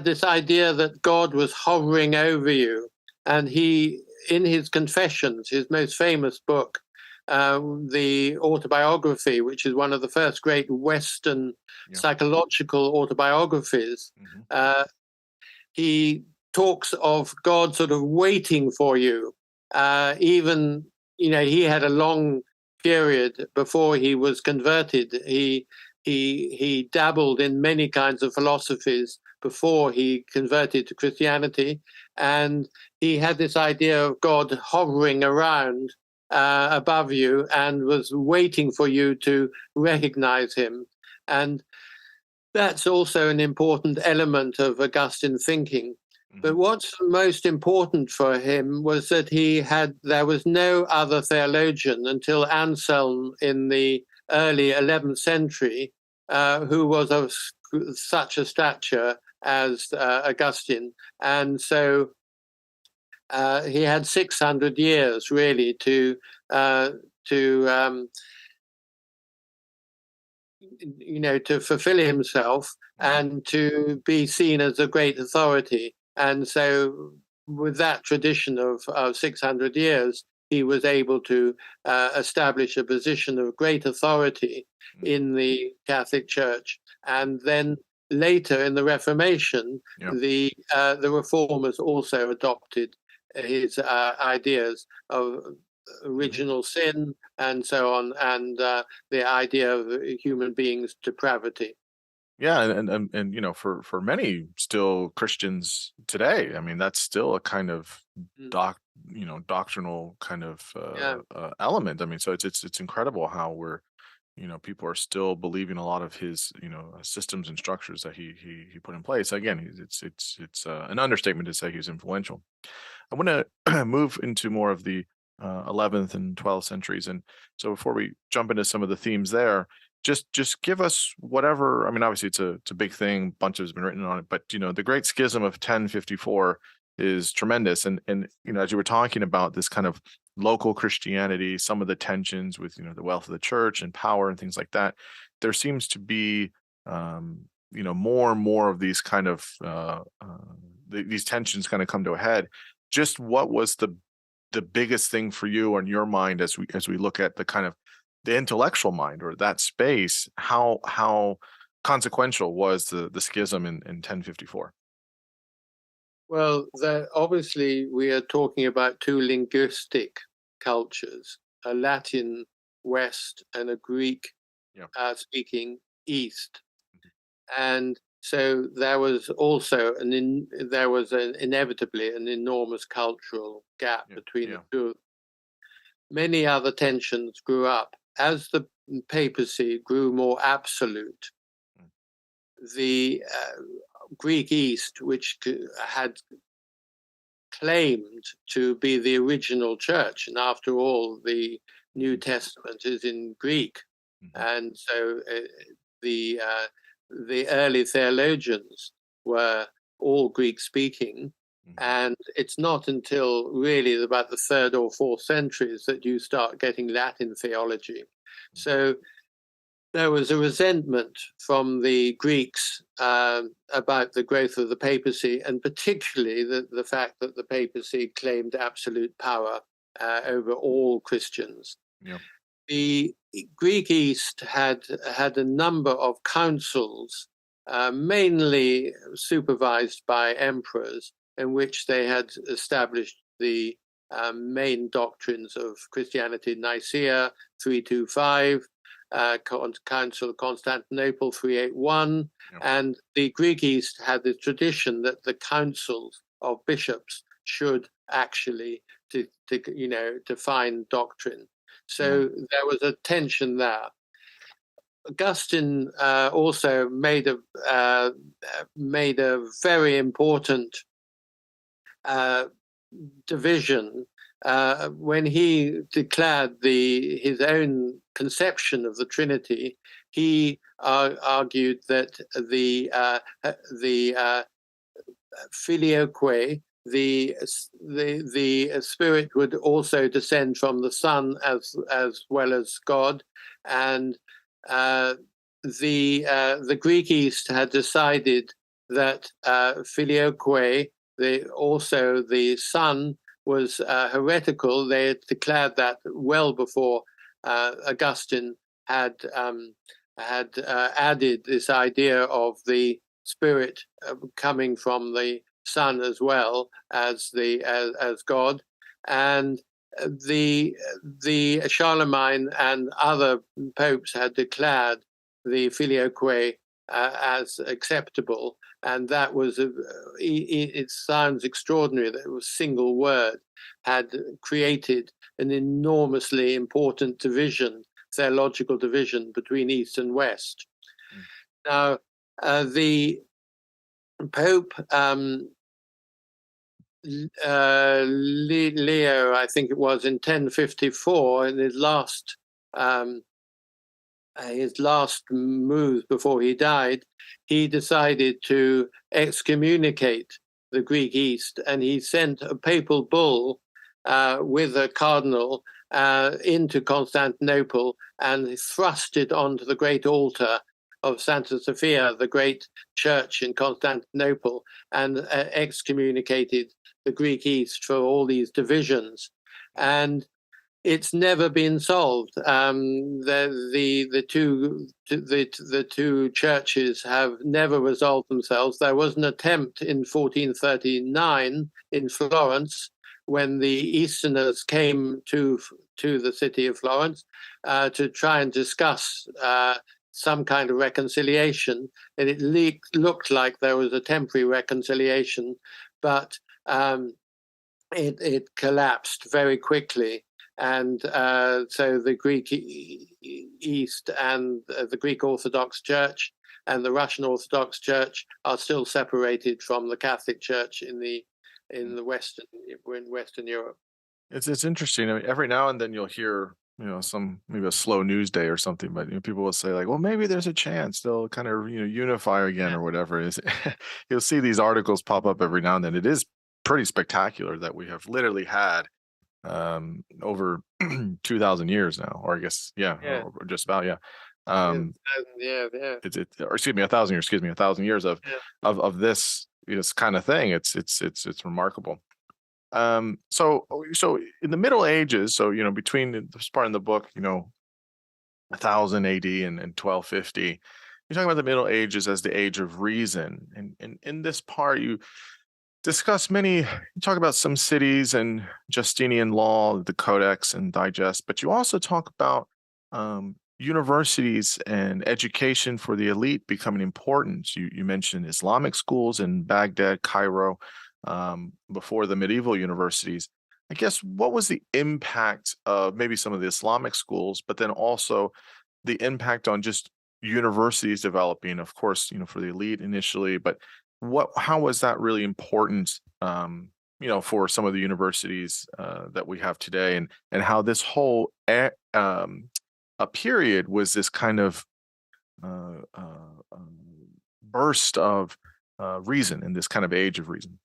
[SPEAKER 2] this idea that God was hovering over you. And he, in his Confessions, his most famous book, the autobiography, which is one of the first great Western psychological autobiographies, he talks of God sort of waiting for you. Even, he had a long period before he was converted. He dabbled in many kinds of philosophies before he converted to Christianity, and he had this idea of God hovering around above you and was waiting for you to recognize him. And that's also an important element of Augustine thinking. But what's most important for him was that there was no other theologian until Anselm in the early 11th century who was of such a stature as Augustine. And so he had 600 years really to fulfill himself and to be seen as a great authority. And so with that tradition of 600 years, he was able to establish a position of great authority in the Catholic Church. And then later in the Reformation, the Reformers also adopted his ideas of original sin and so on, and the idea of human beings' depravity.
[SPEAKER 1] Yeah, and for many still Christians today, I mean, that's still a kind of doctrinal kind of element. I mean, so it's incredible how people are still believing a lot of his systems and structures that he put in place. Again, it's an understatement to say he's influential. I want to move into more of the 11th and 12th centuries, and so before we jump into some of the themes there, just give us whatever. I mean, obviously it's a big thing. Bunch has been written on it, but the Great Schism of 1054 is tremendous. And as you were talking about this kind of local Christianity, some of the tensions with the wealth of the church and power and things like that, there seems to be more and more of these kind of these tensions kind of come to a head. Just what was the biggest thing for you in your mind as we look at the kind of the intellectual mind or that space? How consequential was the schism in 1054?
[SPEAKER 2] Well, obviously we are talking about two linguistic cultures, a Latin West and a Greek speaking East. And so there was also inevitably an enormous cultural gap between the two. Many other tensions grew up. As the papacy grew more absolute, the Greek East, which had claimed to be the original church, and after all, the New Testament is in Greek, and so the early theologians were all Greek-speaking, and it's not until really about the 3rd or 4th centuries that you start getting Latin theology. So there was a resentment from the Greeks about the growth of the papacy, and particularly the fact that the papacy claimed absolute power over all Christians. The Greek East had a number of councils, mainly supervised by emperors, in which they had established the main doctrines of Christianity: Nicaea 325, Council of Constantinople 381, and the Greek East had the tradition that the councils of bishops should actually define doctrine. So there was a tension there. Augustine also made a very important division when he declared his own conception of the Trinity. He argued that the filioque, the Spirit would also descend from the Son as well as God, and the Greek East had decided that filioque, also the Son, was heretical. They had declared that well before Augustine had added this idea of the Spirit coming from the Son as well as God, and the Charlemagne and other popes had declared the filioque as acceptable, and that was it sounds extraordinary that it was a single word had created an enormously important division, theological division between East and West. Now, the Pope Leo, I think it was, in 1054, in his last move before he died, he decided to excommunicate the Greek East, and he sent a papal bull with a cardinal into Constantinople and thrust it onto the great altar of Santa Sophia, the great church in Constantinople, and excommunicated the Greek East for all these divisions. And it's never been solved. The two churches have never resolved themselves. There was an attempt in 1439 in Florence, when the Easterners came to the city of Florence to try and discuss some kind of reconciliation, and it looked like there was a temporary reconciliation, but it collapsed very quickly. And so the Greek East and the Greek Orthodox Church and the Russian Orthodox Church are still separated from the Catholic Church in Western Europe.
[SPEAKER 1] It's interesting. I mean, every now and then you'll hear, maybe a slow news day or something, but people will say like, well, maybe there's a chance they'll kind of unify again or whatever it is. You'll see these articles pop up every now and then. It is pretty spectacular that we have literally had over 2,000 years now, or I guess or just about it's or excuse me, 1,000 years. Excuse me, 1,000 years of this kind of thing. It's remarkable. So in the Middle Ages, between this part in the book, 1000 AD and 1250, you're talking about the Middle Ages as the age of reason, and in this part you talk about some cities and Justinian law, the Codex and Digest, but you also talk about universities and education for the elite becoming important. You mentioned Islamic schools in Baghdad, Cairo, before the medieval universities. I guess, what was the impact of maybe some of the Islamic schools, but then also the impact on just universities developing, of course, for the elite initially, but how was that really important, for some of the universities that we have today, and how this whole a period was this kind of burst of reason in this kind of age of reason?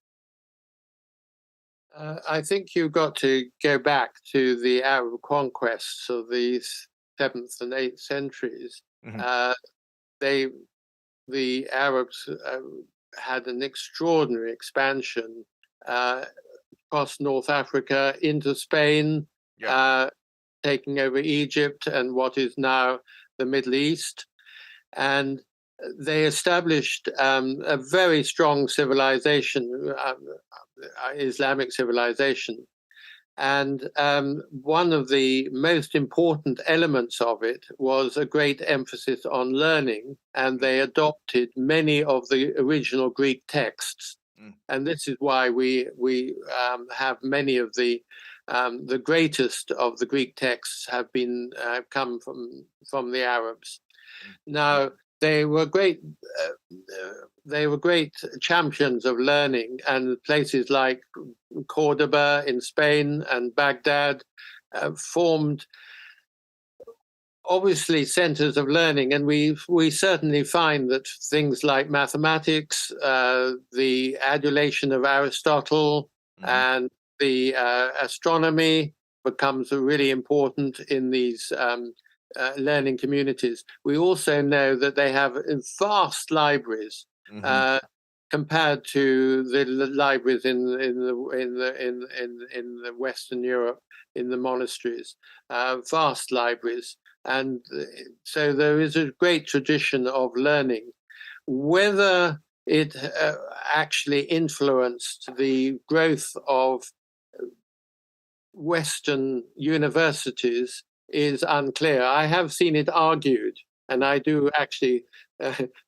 [SPEAKER 2] I think you've got to go back to the Arab conquests of the 7th and 8th centuries.
[SPEAKER 1] Mm-hmm.
[SPEAKER 2] The Arabs had an extraordinary expansion across North Africa into Spain, taking over Egypt and what is now the Middle East. And they established a very strong civilization, Islamic civilization. And one of the most important elements of it was a great emphasis on learning, and they adopted many of the original Greek texts. And this is why we have many of the greatest of the Greek texts have been come from the Arabs. Now, they were great champions of learning, and places like Cordoba in Spain and Baghdad formed obviously centers of learning, and we certainly find that things like mathematics, the adulation of Aristotle, and the astronomy becomes really important in these learning communities. We also know that they have vast libraries. Compared to the libraries in the Western Europe, in the monasteries, vast libraries, and so there is a great tradition of learning. Whether it actually influenced the growth of Western universities is unclear. I have seen it argued, and I do actually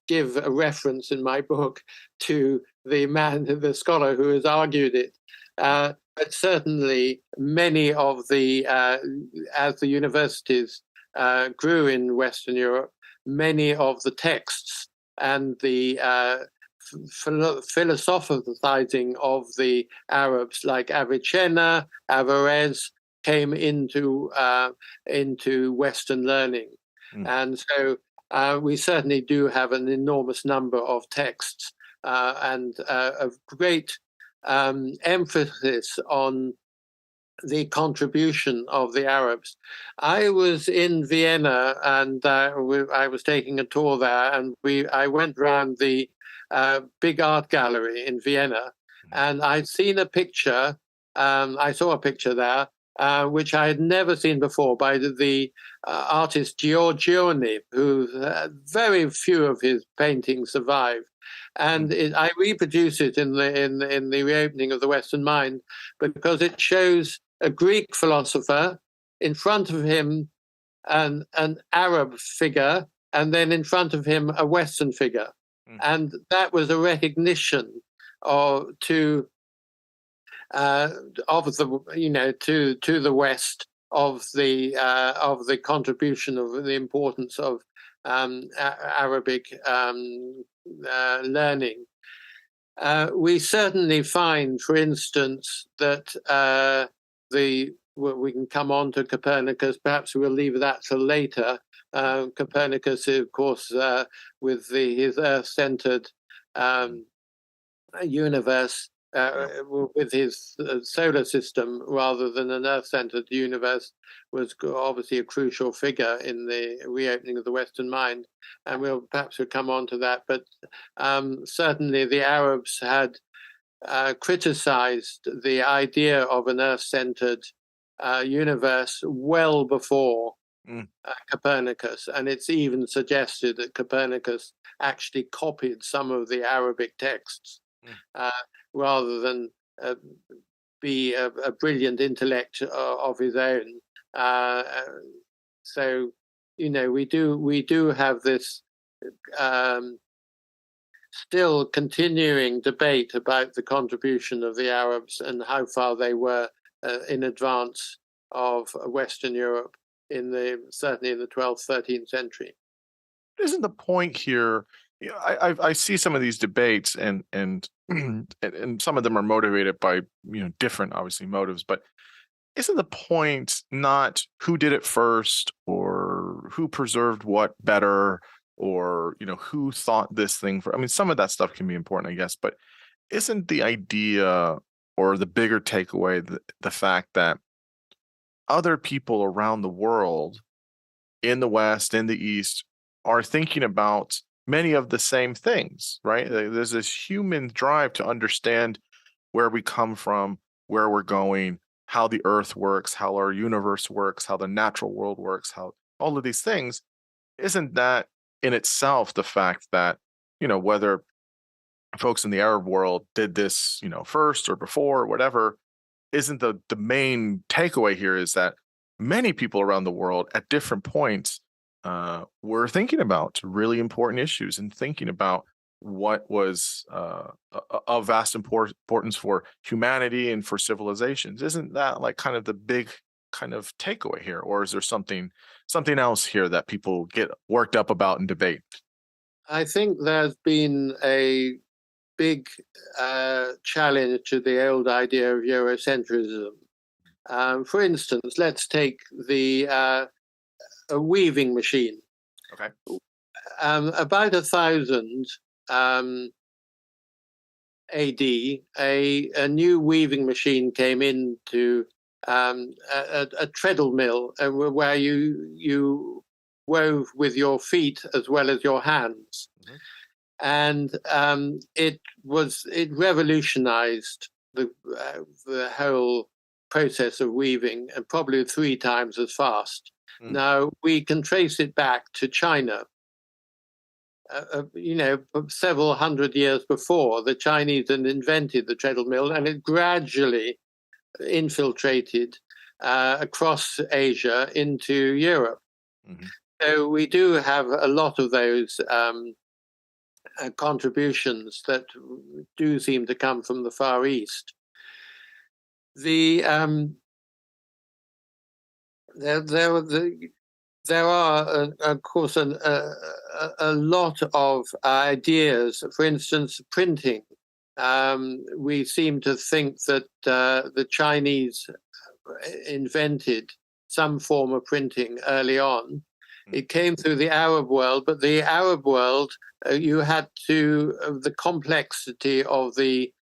[SPEAKER 2] give a reference in my book to the scholar who has argued it. But certainly, many of as the universities grew in Western Europe, many of the texts and the philosophizing of the Arabs, like Avicenna, Averroes, came into Western learning, and so we certainly do have an enormous number of texts and a great emphasis on the contribution of the Arabs. I was in Vienna, and I was taking a tour there, and I went around the big art gallery in Vienna, and I'd seen a picture. I saw a picture there, which I had never seen before, by the artist Giorgione, who very few of his paintings survive. And I reproduce it in the reopening of the Western Mind, because it shows a Greek philosopher, in front of him an Arab figure, and then in front of him a Western figure. And that was a recognition of the to the West of the contribution of the importance of Arabic learning. We certainly find, for instance, that we can come on to Copernicus. Perhaps we'll leave that till later. Copernicus, of course, with his Earth-centered universe, with his solar system rather than an Earth-centered universe, was obviously a crucial figure in the reopening of the Western mind, and we'll come on to that. But certainly, the Arabs had criticized the idea of an Earth-centered universe well before Copernicus, and it's even suggested that Copernicus actually copied some of the Arabic texts rather than be a brilliant intellect of his own. So, we do have this still continuing debate about the contribution of the Arabs and how far they were in advance of Western Europe certainly in the 12th, 13th century.
[SPEAKER 1] Isn't the point here? I see some of these debates, and and some of them are motivated by different, obviously, motives. But isn't the point not who did it first, or who preserved what better, or who thought this thing for? I mean, some of that stuff can be important, I guess, but isn't the idea or the bigger takeaway the fact that other people around the world, in the West, in the East, are thinking about many of the same things, right? There's this human drive to understand where we come from, where we're going, how the earth works, how our universe works, how the natural world works, how all of these things. Isn't that in itself the fact that, whether folks in the Arab world did this, first or before or whatever, isn't the main takeaway here is that many people around the world at different points were thinking about really important issues and thinking about what was of vast importance for humanity and for civilizations. Isn't that like kind of the big kind of takeaway here, or is there something else here that people get worked up about and debate?
[SPEAKER 2] I think there's been a big challenge to the old idea of Eurocentrism. For instance, let's take the a weaving machine.
[SPEAKER 1] Okay.
[SPEAKER 2] About 1000 AD, a new weaving machine came into a treadle mill where you wove with your feet as well as your hands. Mm-hmm. And it revolutionized the whole process of weaving, and probably 3 times as fast. Now we can trace it back to China. Several hundred years before, the Chinese had invented the treadle mill, and it gradually infiltrated across Asia into Europe. Mm-hmm. So we do have a lot of those contributions that do seem to come from the Far East. There are, of course, a lot of ideas. For instance, printing. We seem to think that the Chinese invented some form of printing early on. It came through the Arab world, but the Arab world, you had the complexity of the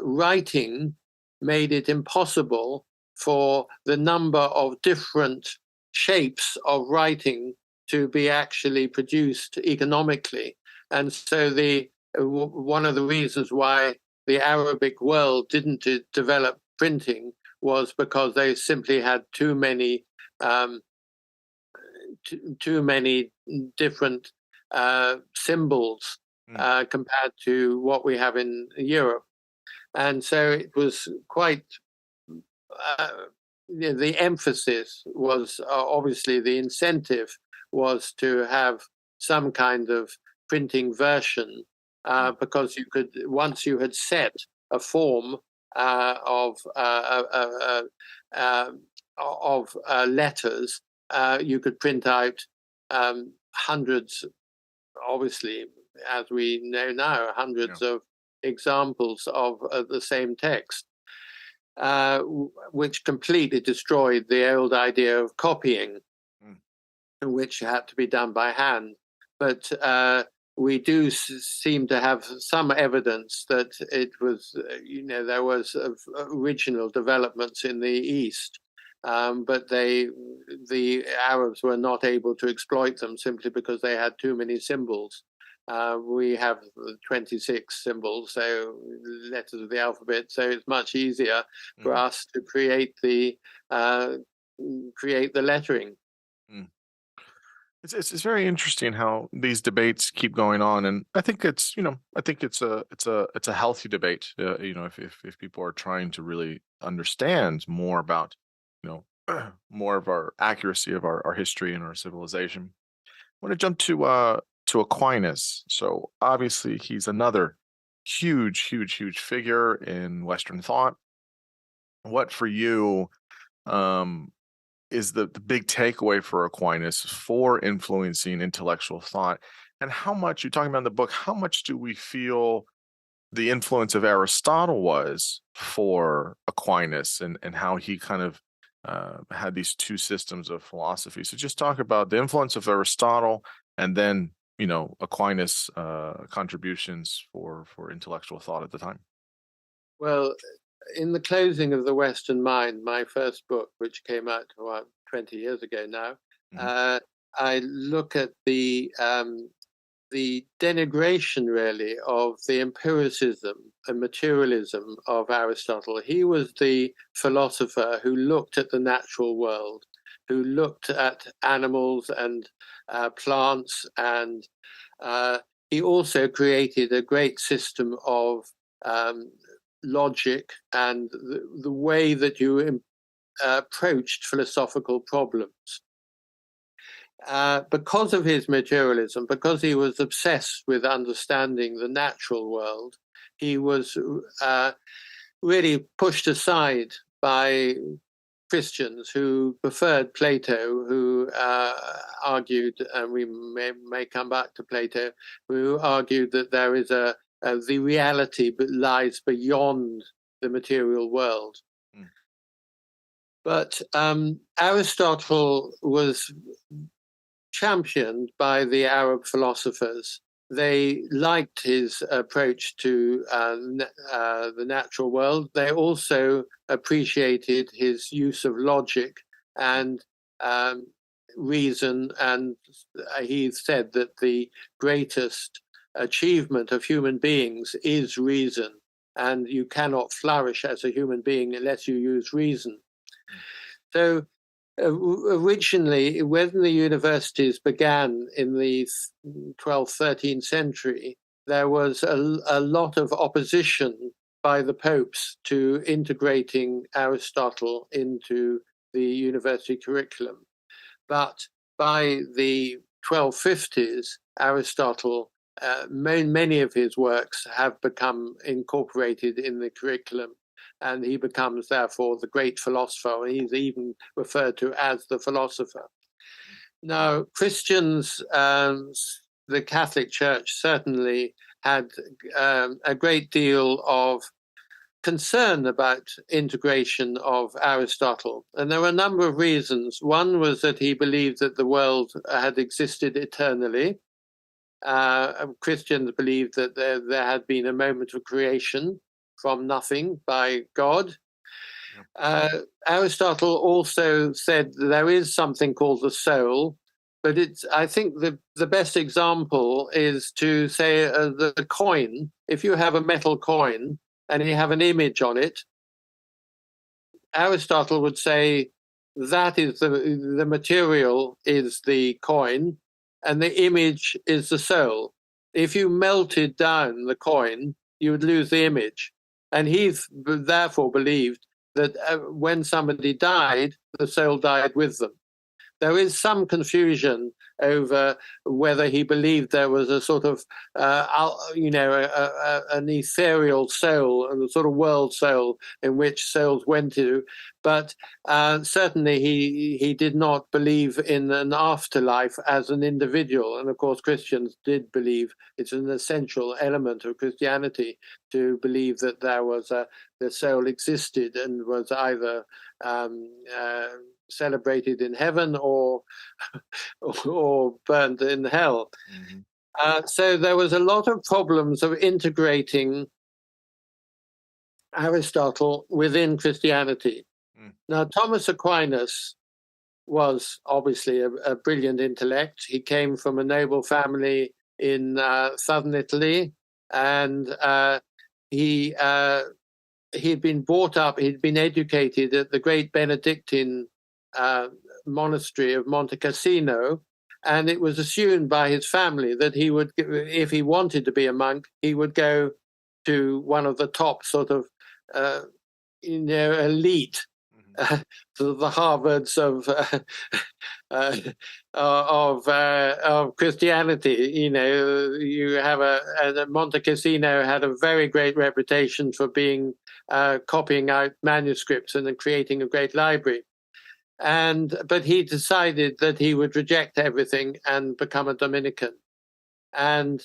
[SPEAKER 2] writing made it impossible for the number of different shapes of writing to be actually produced economically. And so one of the reasons why the Arabic world didn't develop printing was because they simply had too many different symbols compared to what we have in Europe. And so it was quite, the emphasis was obviously, the incentive was to have some kind of printing version, because you could, once you had set a form of letters, you could print out hundreds, obviously, as we know now, hundreds of examples of the same text, which completely destroyed the old idea of copying, which had to be done by hand. But we do seem to have some evidence that it was, there was original developments in the East. But the Arabs were not able to exploit them simply because they had too many symbols. We have 26 symbols, so letters of the alphabet, so it's much easier for us to create the lettering.
[SPEAKER 1] It's very interesting how these debates keep going on, and I think it's a healthy debate. If people are trying to really understand more about more of our accuracy of our history and our civilization. I want to jump to Aquinas. So obviously he's another huge figure in Western thought. What for you is the big takeaway for Aquinas for influencing intellectual thought? And how much, you're talking about in the book, how much do we feel the influence of Aristotle was for Aquinas, and how he kind of had these two systems of philosophy? So just talk about the influence of Aristotle, and then Aquinas' contributions for intellectual thought at the time.
[SPEAKER 2] Well, in the closing of The Western Mind, my first book, which came out about 20 years ago now, I look at the denigration, really, of the empiricism and materialism of Aristotle. He was the philosopher who looked at the natural world, who looked at animals and plants, and he also created a great system of logic and the way that you approached philosophical problems. Because of his materialism, because he was obsessed with understanding the natural world, he was really pushed aside by Christians who preferred Plato, who argued, and we may come back to Plato, who argued that there is the reality but lies beyond the material world. But Aristotle was championed by the Arab philosophers. They liked his approach to the natural world. They also appreciated his use of logic and reason. And he said that the greatest achievement of human beings is reason. And you cannot flourish as a human being unless you use reason. So originally, when the universities began in the 12th, 13th century, there was a lot of opposition by the popes to integrating Aristotle into the university curriculum. But by the 1250s, Aristotle, many of his works have become incorporated in the curriculum. And he becomes, therefore, the great philosopher. He's even referred to as the philosopher. Now, Christians, the Catholic Church certainly had a great deal of concern about integration of Aristotle. And there were a number of reasons. One was that he believed that the world had existed eternally. Christians believed that there had been a moment of creation from nothing by God. Aristotle also said there is something called the soul, but I think the best example is to say the coin. If you have a metal coin and you have an image on it, Aristotle would say that is the material is the coin and the image is the soul. If you melted down the coin, you would lose the image. And he therefore believed that when somebody died, the soul died with them. There is some confusion over whether he believed there was a sort of, an ethereal soul, a sort of world soul in which souls went to. But certainly he did not believe in an afterlife as an individual. And of course, Christians did believe it's an essential element of Christianity to believe that there was the soul existed and was either celebrated in heaven or burned in hell. Mm-hmm. So there was a lot of problems of integrating Aristotle within Christianity. Mm. Now, Thomas Aquinas was obviously a brilliant intellect. He came from a noble family in southern Italy, and he'd been brought up, he'd been educated at the great Benedictine monastery of Monte Cassino, and it was assumed by his family that he would, if he wanted to be a monk, he would go to one of the top sort of elite, sort of the Harvards of Christianity. You have Monte Cassino had a very great reputation for being copying out manuscripts and then creating a great library. But he decided that he would reject everything and become a Dominican. And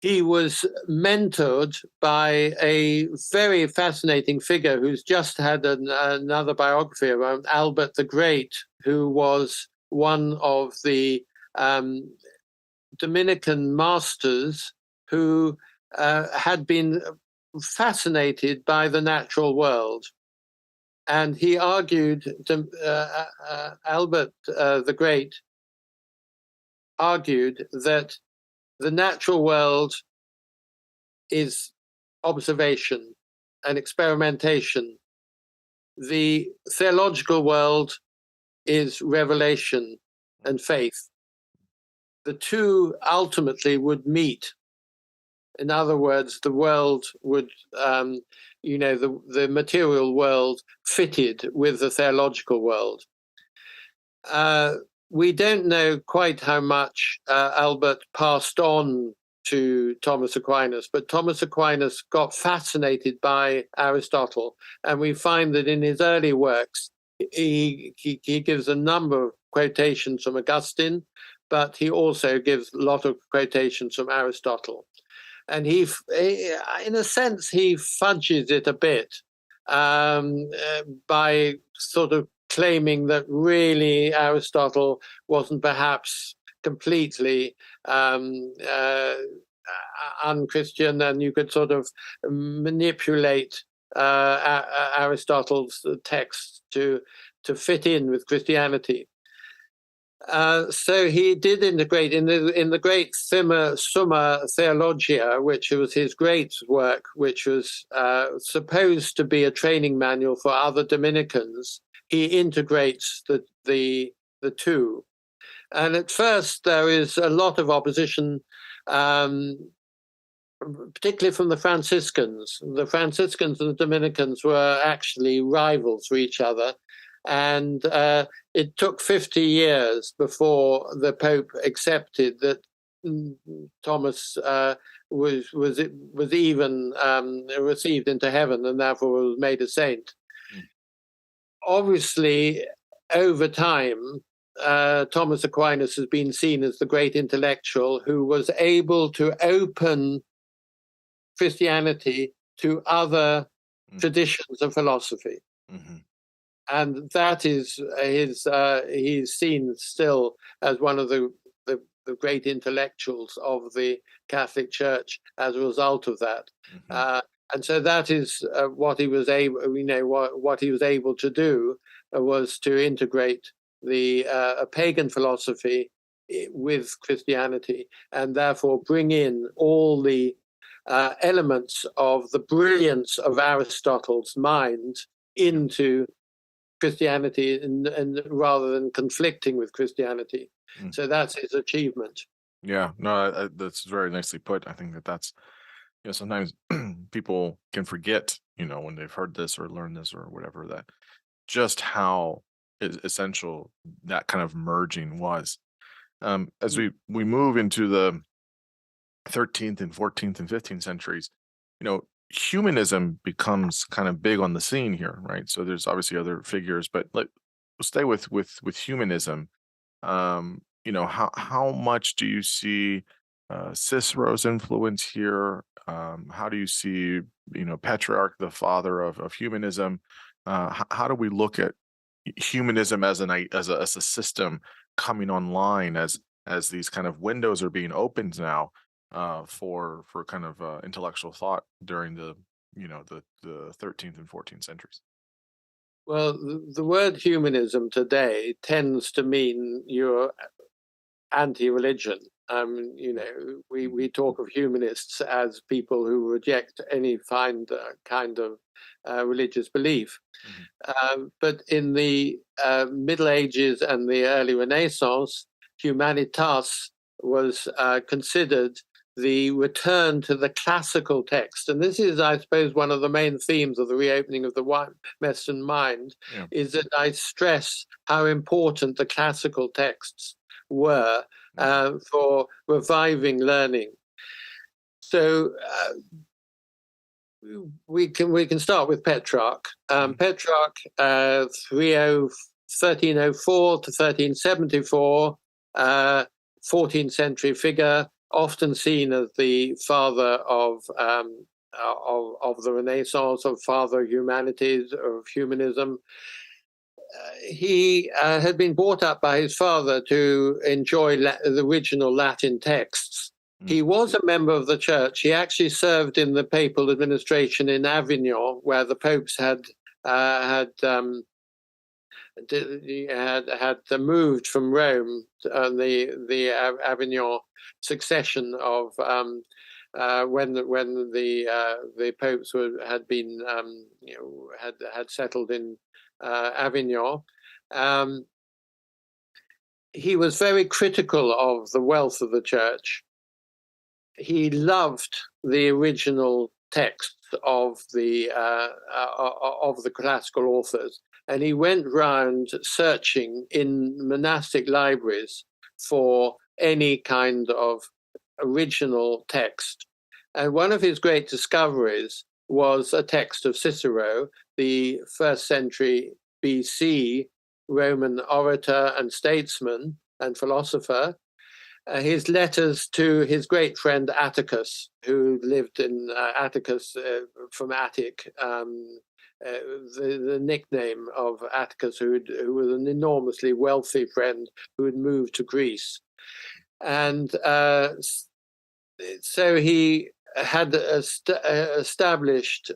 [SPEAKER 2] he was mentored by a very fascinating figure who's just had another biography around Albert the Great, who was one of the Dominican masters who had been fascinated by the natural world. And he argued, Albert the Great argued that the natural world is observation and experimentation. The theological world is revelation and faith. The two ultimately would meet. In other words, the world would, the material world fitted with the theological world. We don't know quite how much Albert passed on to Thomas Aquinas, but Thomas Aquinas got fascinated by Aristotle, and we find that in his early works, he gives a number of quotations from Augustine, but he also gives a lot of quotations from Aristotle. And he in a sense, he fudges it a bit by sort of claiming that really Aristotle wasn't perhaps completely unchristian, and you could sort of manipulate Aristotle's text to fit in with Christianity. So he did integrate in the great Summa Theologia, which was his great work, which was supposed to be a training manual for other Dominicans. He integrates the two, and at first there is a lot of opposition, particularly from the Franciscans. The Franciscans and the Dominicans were actually rivals for each other. And it took 50 years before the Pope accepted that Thomas was even received into heaven and therefore was made a saint. Obviously, over time, Thomas Aquinas has been seen as the great intellectual who was able to open Christianity to other traditions of philosophy. Mm-hmm. And that is he's seen still as one of the great intellectuals of the Catholic Church as a result of that. Mm-hmm. And so that is what he was able, what he was able to do was to integrate a pagan philosophy with Christianity, and therefore bring in all the elements of the brilliance of Aristotle's mind into Christianity, and rather than conflicting with Christianity. So that's his achievement.
[SPEAKER 1] Yeah, no, that's very nicely put. I think that's, sometimes people can forget, when they've heard this or learned this or whatever, that just how essential that kind of merging was. As we move into the 13th and 14th and 15th centuries, humanism becomes kind of big on the scene here, right? So there's obviously other figures, but we'll stay with humanism. How much do you see Cicero's influence here? How do you see, Petrarch, the father of humanism? How do we look at humanism as a system coming online as these kind of windows are being opened now? For kind of intellectual thought during the 13th and 14th centuries?
[SPEAKER 2] Well, the word humanism today tends to mean you're anti-religion. We talk of humanists as people who reject any kind of religious belief. Mm-hmm. But in the Middle Ages and the early Renaissance, humanitas was considered the return to the classical text. And this is, I suppose, one of the main themes of the reopening of the Western mind, is that I stress how important the classical texts were for reviving learning. So we can start with Petrarch. Petrarch, 1304 to 1374, 14th century figure, often seen as the father of the Renaissance, of father of humanities, of humanism. He had been brought up by his father to enjoy the original Latin texts. He was a member of the church. He actually served in the papal administration in Avignon, where the popes had moved from Rome, the Avignon succession of when the popes had settled in Avignon. He was very critical of the wealth of the church. He loved the original texts of the classical authors, and he went round searching in monastic libraries for any kind of original text. And one of his great discoveries was a text of Cicero, the 1st century BC Roman orator and statesman and philosopher. His letters to his great friend Atticus, who lived in Atticus from Attic, the nickname of Atticus, who was an enormously wealthy friend who had moved to Greece. And so he had established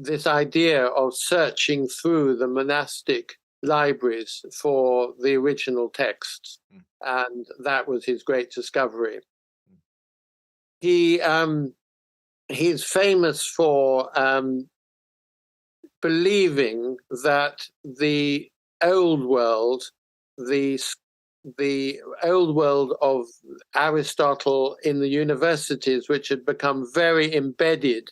[SPEAKER 2] this idea of searching through the monastic libraries for the original texts. And that was his great discovery. He's famous for believing that the old world, the old world of Aristotle in the universities, which had become very embedded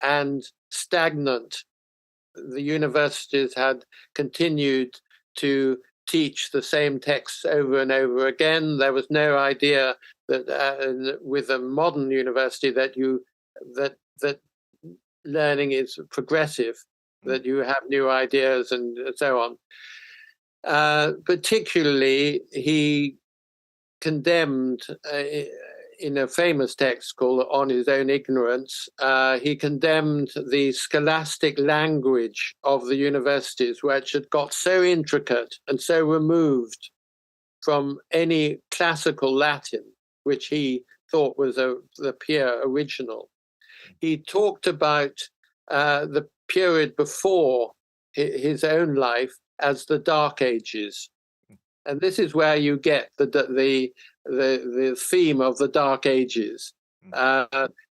[SPEAKER 2] and stagnant. The universities had continued to teach the same texts over and over again. There was no idea that with a modern university that learning is progressive, that you have new ideas and so on. Particularly, he condemned, in a famous text called On His Own Ignorance, he condemned the scholastic language of the universities, which had got so intricate and so removed from any classical Latin, which he thought was the pure original. He talked about the period before his own life as the Dark Ages, and this is where you get the theme of the Dark Ages.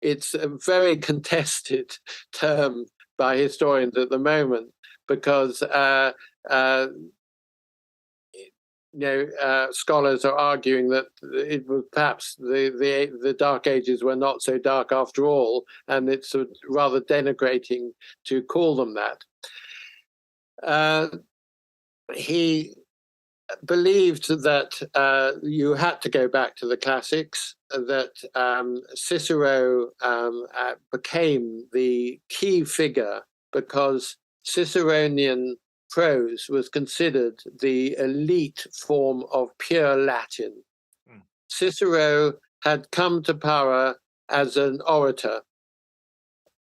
[SPEAKER 2] It's a very contested term by historians at the moment because scholars are arguing that it was perhaps the Dark Ages were not so dark after all, and it's rather denigrating to call them that. He believed that you had to go back to the classics, that Cicero became the key figure because Ciceronian prose was considered the elite form of pure Latin. Cicero had come to power as an orator.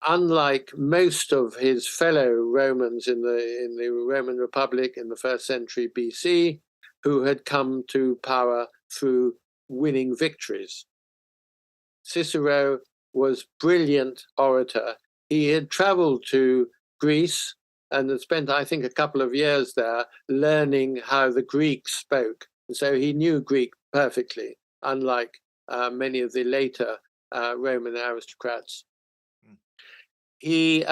[SPEAKER 2] Unlike most of his fellow Romans in the Roman Republic in the 1st century BC, who had come to power through winning victories. Cicero was a brilliant orator. He had traveled to Greece and had spent, I think, a couple of years there learning how the Greeks spoke. And so he knew Greek perfectly, unlike many of the later Roman aristocrats. He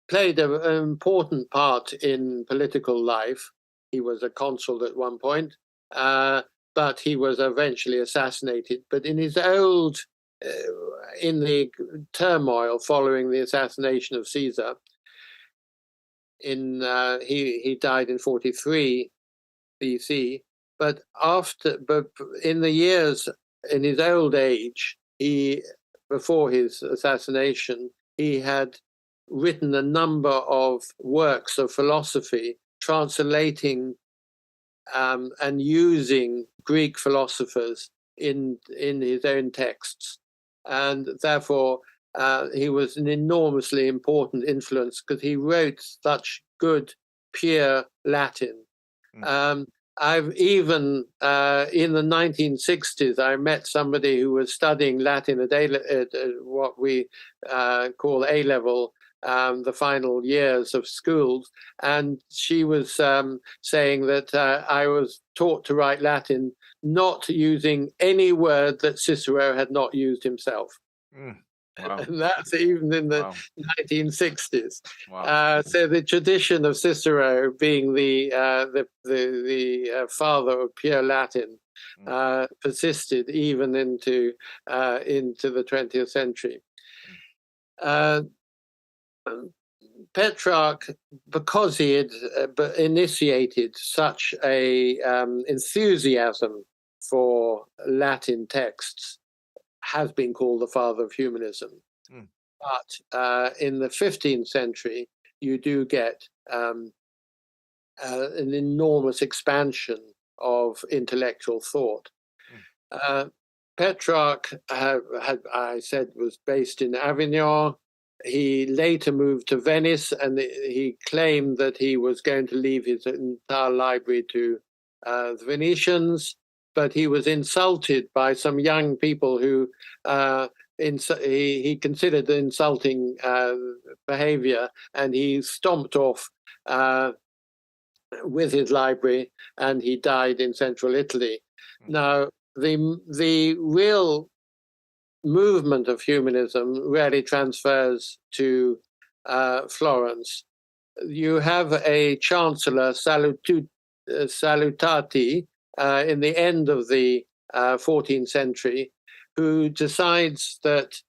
[SPEAKER 2] played an important part in political life. He was a consul at one point, but he was eventually assassinated. But in his in the turmoil following the assassination of Caesar, he died in 43 BC. But in the years in his old age, before his assassination, he had written a number of works of philosophy, translating and using Greek philosophers in his own texts. And therefore, he was an enormously important influence because he wrote such good, pure Latin. I've even, in the 1960s, I met somebody who was studying Latin at what we call A-level, the final years of schools, and she was saying that I was taught to write Latin not using any word that Cicero had not used himself.
[SPEAKER 1] Wow.
[SPEAKER 2] And that's even in the 1960s.
[SPEAKER 1] Wow.
[SPEAKER 2] So the tradition of Cicero being the father of pure Latin persisted even into the 20th century. Petrarch, because he had initiated such a enthusiasm for Latin texts, has been called the father of humanism. But in the 15th century, you do get an enormous expansion of intellectual thought. Petrarch, I said, was based in Avignon. He later moved to Venice, and he claimed that he was going to leave his entire library to the Venetians, but he was insulted by some young people who he considered insulting behavior, and he stomped off with his library, and he died in central Italy. Now, the real movement of humanism rarely transfers to Florence. You have a chancellor, Salutati, in the end of the 14th century, who decides that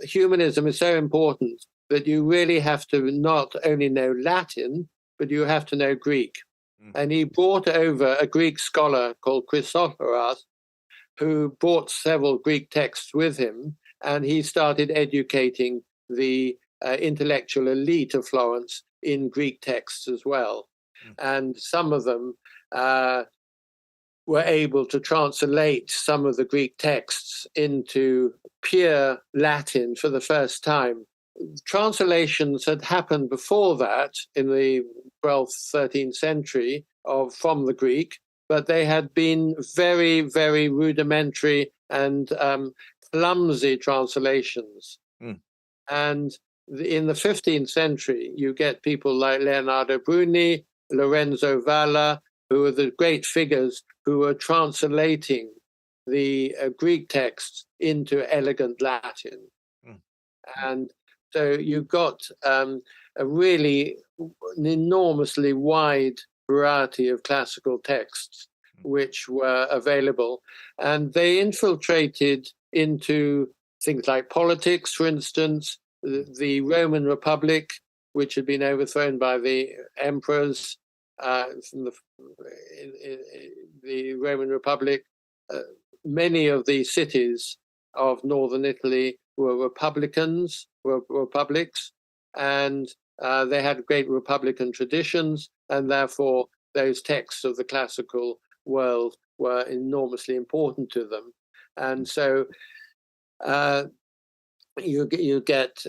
[SPEAKER 2] humanism is so important that you really have to not only know Latin, but you have to know Greek. And he brought over a Greek scholar called Chrysophoras, who brought several Greek texts with him, and he started educating the intellectual elite of Florence in Greek texts as well. And some of them were able to translate some of the Greek texts into pure Latin for the first time. Translations had happened before that in the 12th, 13th century from the Greek, but they had been very, very rudimentary and clumsy translations. And in the 15th century, you get people like Leonardo Bruni, Lorenzo Valla, who are the great figures who are translating the Greek texts into elegant Latin. And so you got an enormously wide variety of classical texts which were available, and they infiltrated into things like politics, for instance, the Roman Republic, which had been overthrown by the emperors from the Roman Republic. Many of the cities of northern Italy were republics, and they had great republican traditions, and therefore those texts of the classical world were enormously important to them. And so you get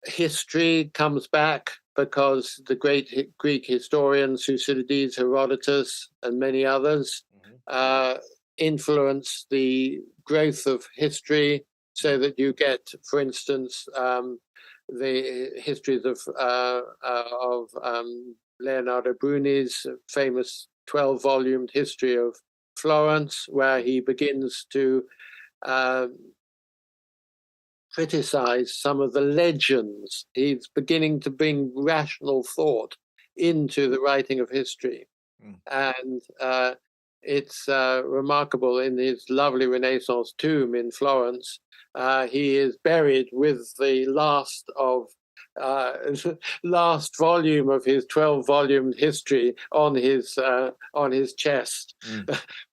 [SPEAKER 2] history comes back because the great Greek historians, Thucydides, Herodotus, and many others, influence the growth of history, so that you get, for instance, the histories of Leonardo Bruni's famous 12-volume history of Florence, where he begins to criticize some of the legends. He's beginning to bring rational thought into the writing of history. And it's remarkable, in his lovely Renaissance tomb in Florence, he is buried with the last volume of his 12-volume history on his chest.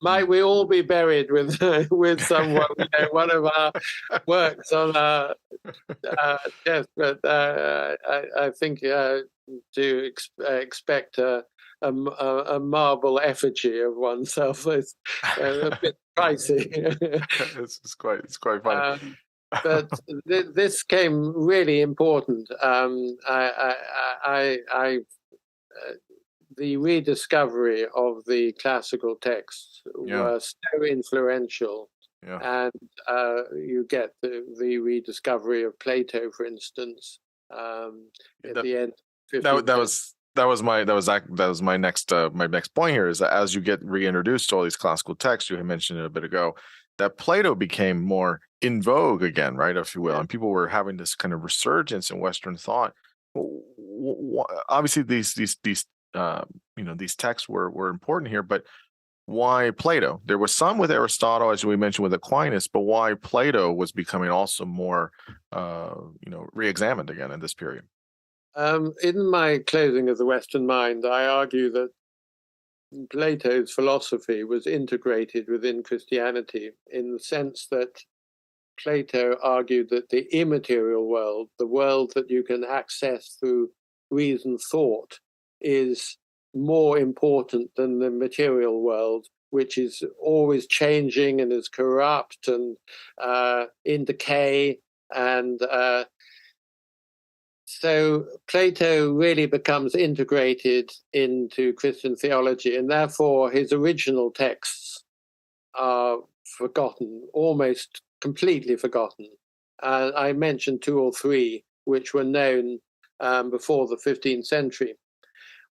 [SPEAKER 2] Might we all be buried with someone, one of our works on our chest? But I think to expect a marble effigy of oneself is a bit pricey.
[SPEAKER 1] It's quite funny.
[SPEAKER 2] But this came really important. The rediscovery of the classical texts were so influential, and you get the rediscovery of Plato, for instance, at the end.
[SPEAKER 1] That was my next point here, is that as you get reintroduced to all these classical texts, you had mentioned it a bit ago, that Plato became more in vogue again, right, if you will, and people were having this kind of resurgence in Western thought. Obviously, these texts were important here, but why Plato? There was some with Aristotle, as we mentioned, with Aquinas, but why Plato was becoming also more, re-examined again in this period?
[SPEAKER 2] In my Clothing of the Western Mind, I argue that Plato's philosophy was integrated within Christianity, in the sense that Plato argued that the immaterial world, the world that you can access through reason thought, is more important than the material world, which is always changing and is corrupt and in decay. And So Plato really becomes integrated into Christian theology, and therefore his original texts are forgotten, almost completely forgotten. I mentioned two or three which were known before the 15th century.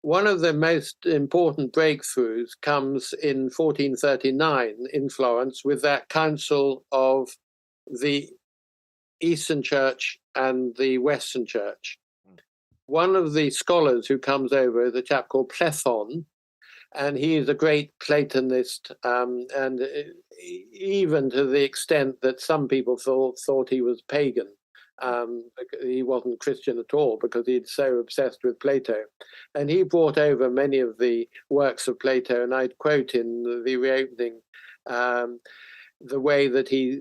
[SPEAKER 2] One of the most important breakthroughs comes in 1439 in Florence with that council of the Eastern Church and the Western Church. One of the scholars who comes over is a chap called Plethon, and he is a great Platonist, and even to the extent that some people thought he was pagan. He wasn't Christian at all because he'd so obsessed with Plato. And he brought over many of the works of Plato, and I'd quote in the reopening the way that he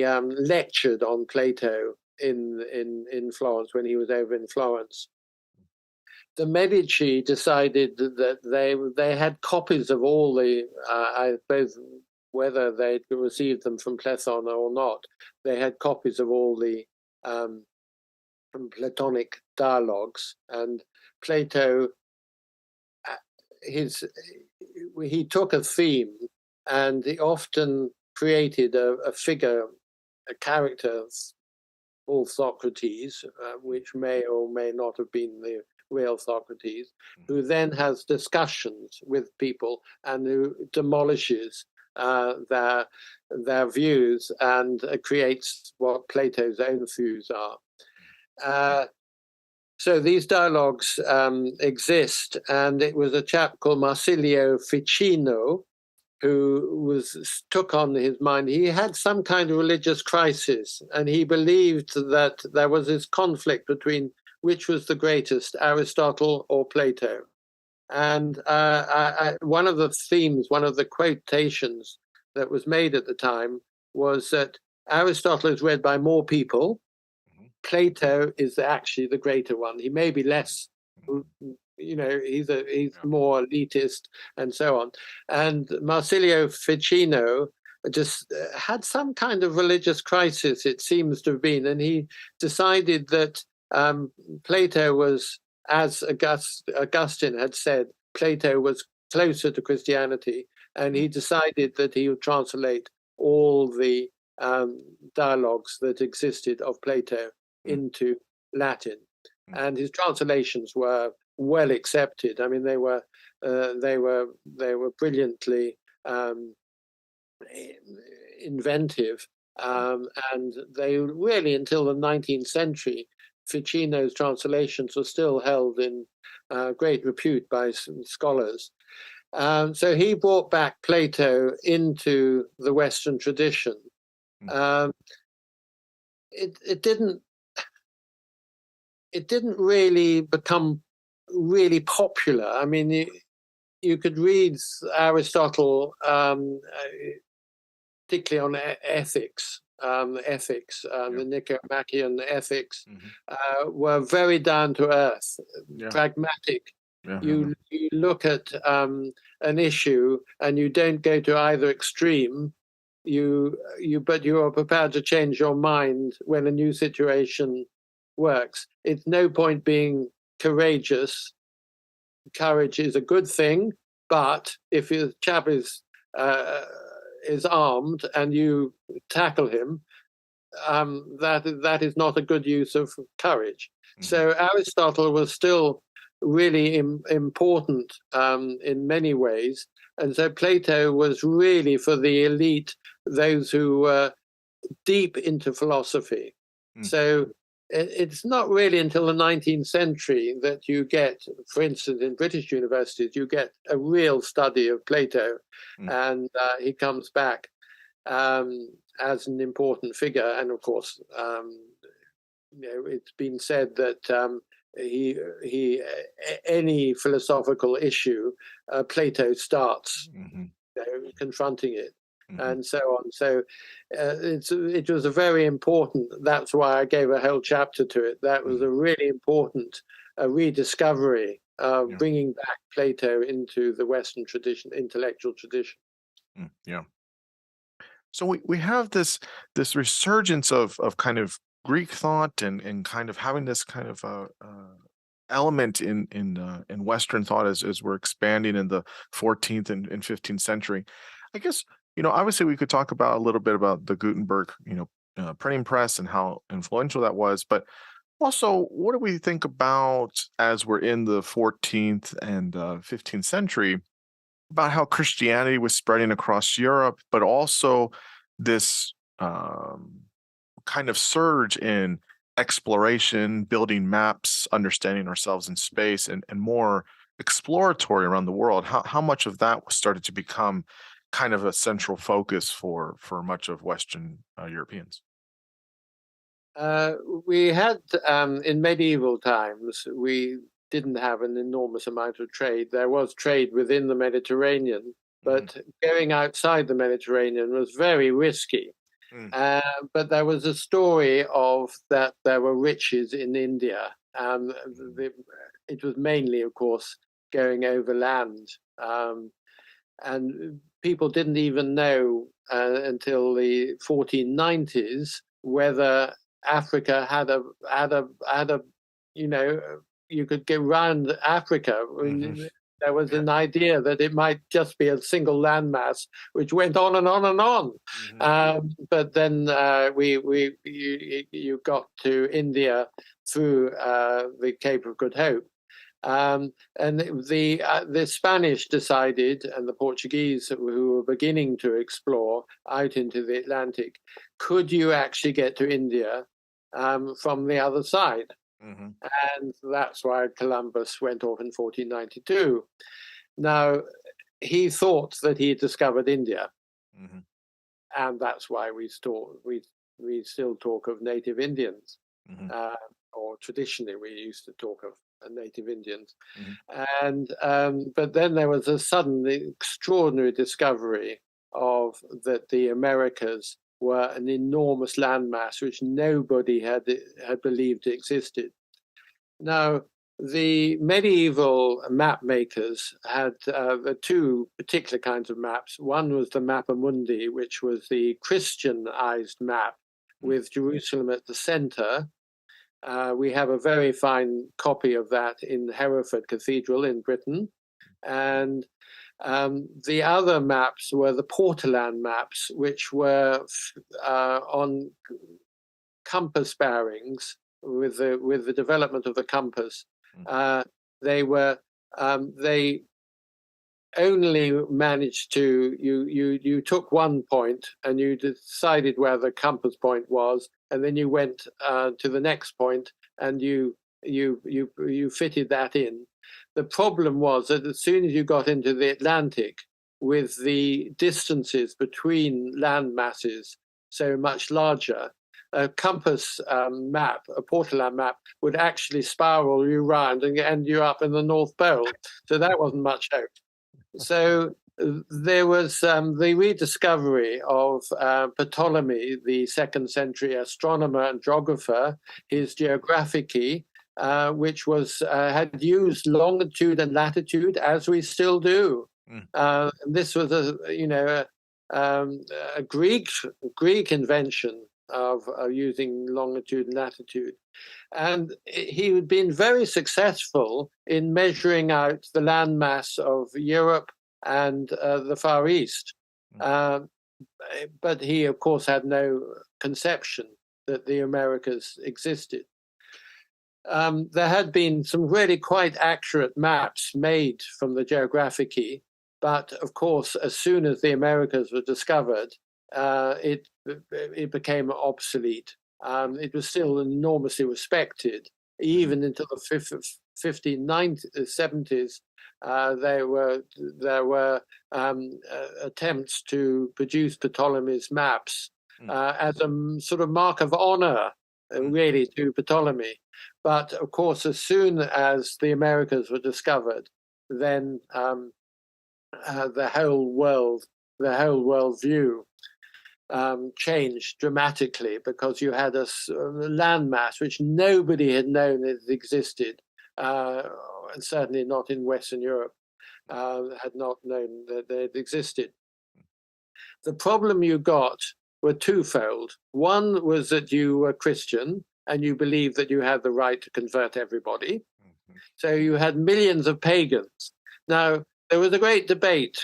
[SPEAKER 2] lectured on Plato in Florence when he was over in Florence. The Medici decided that they had copies of all the, I suppose, whether they'd received them from Plethon or not, they had copies of all the Platonic dialogues. And Plato, he took a theme and he often created a figure, a character called Socrates, which may or may not have been the real Socrates, who then has discussions with people and who demolishes their views and creates what Plato's own views are. So these dialogues exist, and it was a chap called Marsilio Ficino who took on his mind. He had some kind of religious crisis, and he believed that there was this conflict between which was the greatest, Aristotle or Plato. And one of the themes, one of the quotations that was made at the time was that Aristotle is read by more people. Plato is actually the greater one. He may be less, he's more elitist and so on. And Marsilio Ficino just had some kind of religious crisis, it seems to have been, and he decided that Plato was, as Augustine had said, Plato was closer to Christianity, and he decided that he would translate all the dialogues that existed of Plato into Latin, and his translations were well accepted. I mean, they were brilliantly inventive, and they really, until the 19th century, Ficino's translations were still held in great repute by some scholars. So he brought back Plato into the Western tradition. It didn't really become really popular. I mean, you could read Aristotle, particularly on ethics. The Nicomachean ethics were very down to earth, pragmatic. You look at an issue and you don't go to either extreme. But you are prepared to change your mind when a new situation works. It's no point being courageous. Courage is a good thing, but if the chap is armed and you tackle him, that is not a good use of courage. So Aristotle was still really important in many ways, and so Plato was really for the elite, those who were deep into philosophy. So it's not really until the 19th century that you get, for instance, in British universities, you get a real study of Plato, and he comes back as an important figure. And of course, it's been said that any philosophical issue, Plato starts confronting it. And so on. So it was a very important, that's why I gave a whole chapter to it. That was a really important rediscovery of bringing back Plato into the Western tradition, intellectual tradition.
[SPEAKER 1] So we have this resurgence of kind of Greek thought and kind of having this kind of element in Western thought as we're expanding in the 14th and 15th century. I guess, obviously we could talk about a little bit about the Gutenberg, printing press and how influential that was, but also, what do we think about as we're in the 14th and 15th century about how Christianity was spreading across Europe, but also this kind of surge in exploration, building maps, understanding ourselves in space, and more exploratory around the world? How much of that started to become kind of a central focus for much of Western Europeans?
[SPEAKER 2] We had, in medieval times, we didn't have an enormous amount of trade. There was trade within the Mediterranean, but going outside the Mediterranean was very risky.
[SPEAKER 1] Mm.
[SPEAKER 2] But there was a story of that there were riches in India. It was mainly, of course, going over land. And people didn't even know until the 1490s whether Africa had a you could get around Africa. There was an idea that it might just be a single landmass which went on and on and on. But then you got to India through the Cape of Good Hope. And the Spanish decided, and the Portuguese who were beginning to explore out into the Atlantic, could you actually get to India from the other side? And that's why Columbus went off in 1492. Now, he thought that he had discovered India, and that's why we still talk of native Indians, or traditionally we used to talk of native Indians. And but then there was a sudden extraordinary discovery of that the Americas were an enormous landmass which nobody had believed existed. Now, the medieval map makers had the two particular kinds of maps. One was the Mappa Mundi, which was the Christianized map with Jerusalem at the center. We have a very fine copy of that in Hereford Cathedral in Britain. And the other maps were the Portolan maps, which were on compass bearings with the development of the compass. They only managed to you took one point and you decided where the compass point was, and then you went to the next point and you fitted that in. The problem was that as soon as you got into the Atlantic, with the distances between land masses so much larger, a compass map, a Portolan map, would actually spiral you round and end you up in the North Pole. So that wasn't much hope. So there was the rediscovery of Ptolemy, the 2nd century astronomer and geographer, his Geographicae, which was had used longitude and latitude as we still do. This was a Greek invention of using longitude and latitude, and he had been very successful in measuring out the landmass of Europe and the Far East. But he, of course, had no conception that the Americas existed. There had been some really quite accurate maps made from the Geographicae, but of course, as soon as the Americas were discovered, it became obsolete. It was still enormously respected, even into the 1570s. There were attempts to produce Ptolemy's maps as a sort of mark of honor, really, to Ptolemy. But of course, as soon as the Americas were discovered, then the whole world view changed dramatically, because you had a landmass which nobody had known it existed, and certainly not in Western Europe, had not known that it existed. The problem you got were twofold. One was that you were Christian and you believed that you had the right to convert everybody. So you had millions of pagans. Now, there was a great debate.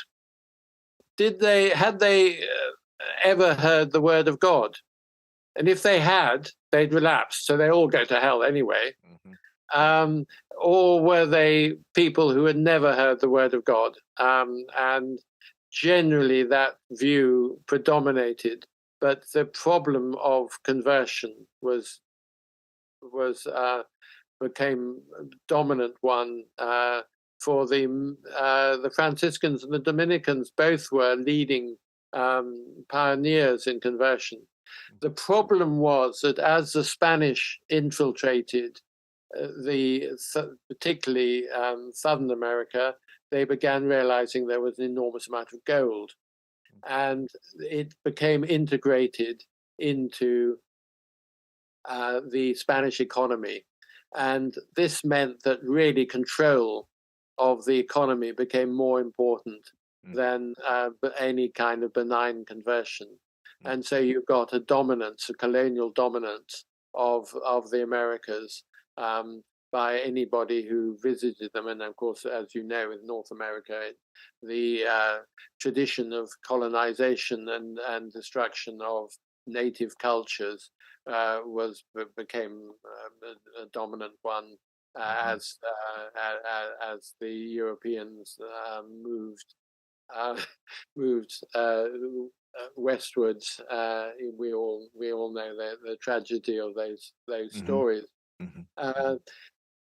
[SPEAKER 2] Had they ever heard the word of God? And if they had, they'd relapsed, so they all go to hell anyway. Or were they people who had never heard the word of God? And generally that view predominated. But the problem of conversion became a dominant one for the Franciscans and the Dominicans. Both were leading pioneers in conversion. The problem was that as the Spanish infiltrated particularly Southern America, they began realizing there was an enormous amount of gold, and it became integrated into the Spanish economy. And this meant that really control of the economy became more important than any kind of benign conversion. And so you got a dominance, a colonial dominance of the Americas by anybody who visited them. And of course, as you know, in North America, the tradition of colonization and destruction of native cultures became a dominant one as the Europeans moved westwards. We all know the tragedy of those stories.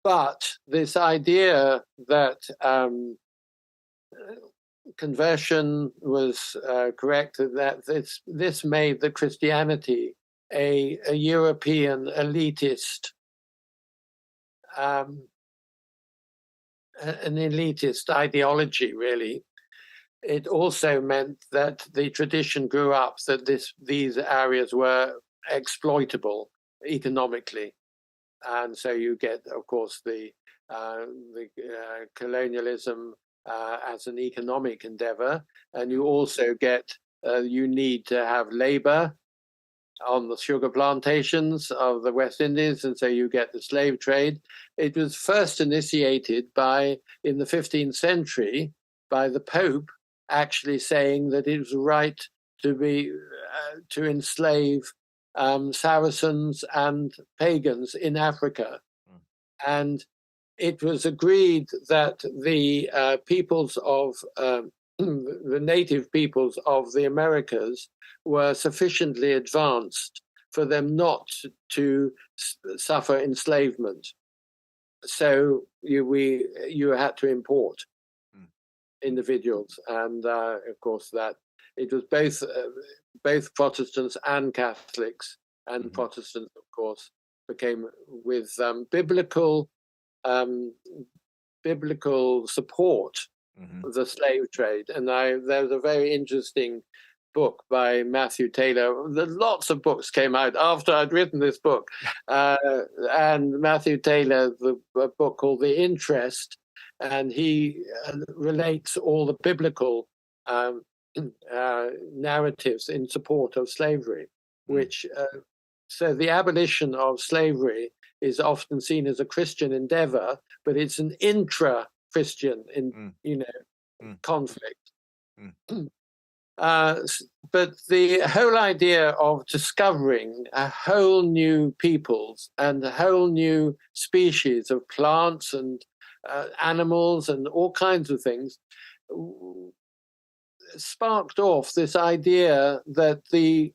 [SPEAKER 2] But this idea that conversion was correct, that this made the Christianity a European elitist, an elitist ideology, really. It also meant that the tradition grew up that these areas were exploitable economically. And so you get, of course, the colonialism as an economic endeavor, and you also get you need to have labor on the sugar plantations of the West Indies, and so you get the slave trade. It was first initiated in the 15th century by the Pope actually saying that it was right to enslave Saracens and pagans in Africa. And it was agreed that the peoples of the native peoples of the Americas were sufficiently advanced for them not to suffer enslavement. So you had to import individuals, and of course that it was both Protestants and Catholics, and Protestants, of course, became with biblical support of the slave trade. And there's a very interesting book by Matthew Taylor. Lots of books came out after I'd written this book, and Matthew Taylor, a book called The Interest, and he relates all the biblical narratives in support of slavery, which so the abolition of slavery is often seen as a Christian endeavor, but it's an intra-Christian conflict. But the whole idea of discovering a whole new peoples and a whole new species of plants and animals and all kinds of things sparked off this idea that the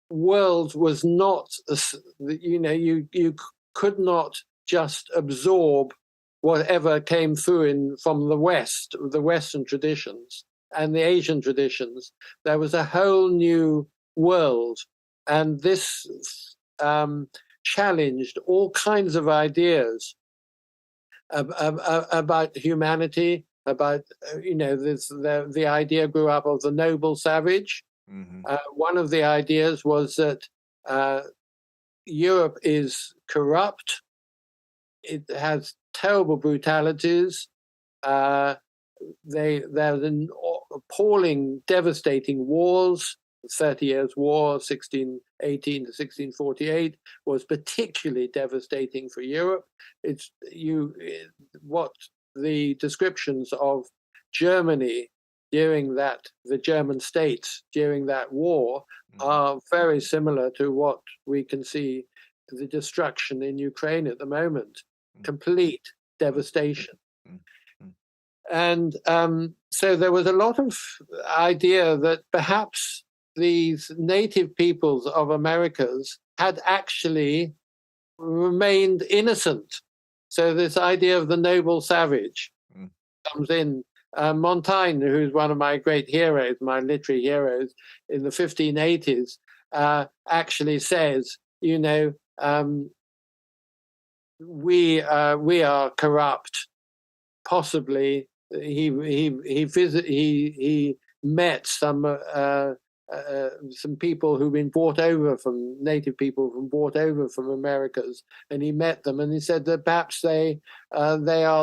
[SPEAKER 2] world was not, you could not just absorb whatever came through from the West, the Western traditions and the Asian traditions. There was a whole new world, and this challenged all kinds of ideas about humanity, about the idea grew up of the noble savage. One of the ideas was that Europe is corrupt. It has terrible brutalities. There's appalling, devastating wars. The 30 Years' War, 1618 to 1648, was particularly devastating for Europe. What the descriptions of Germany during the German states during that war are very similar to what we can see the destruction in Ukraine at the moment. Complete devastation. And so there was a lot of idea that perhaps these native peoples of Americas had actually remained innocent. So this idea of the noble savage comes in. Montaigne, who's one of my great heroes, my literary heroes in the 1580s, actually says, we are corrupt. Possibly, he met some people who've been brought over from native people brought over from Americas, and he met them, and he said that perhaps they are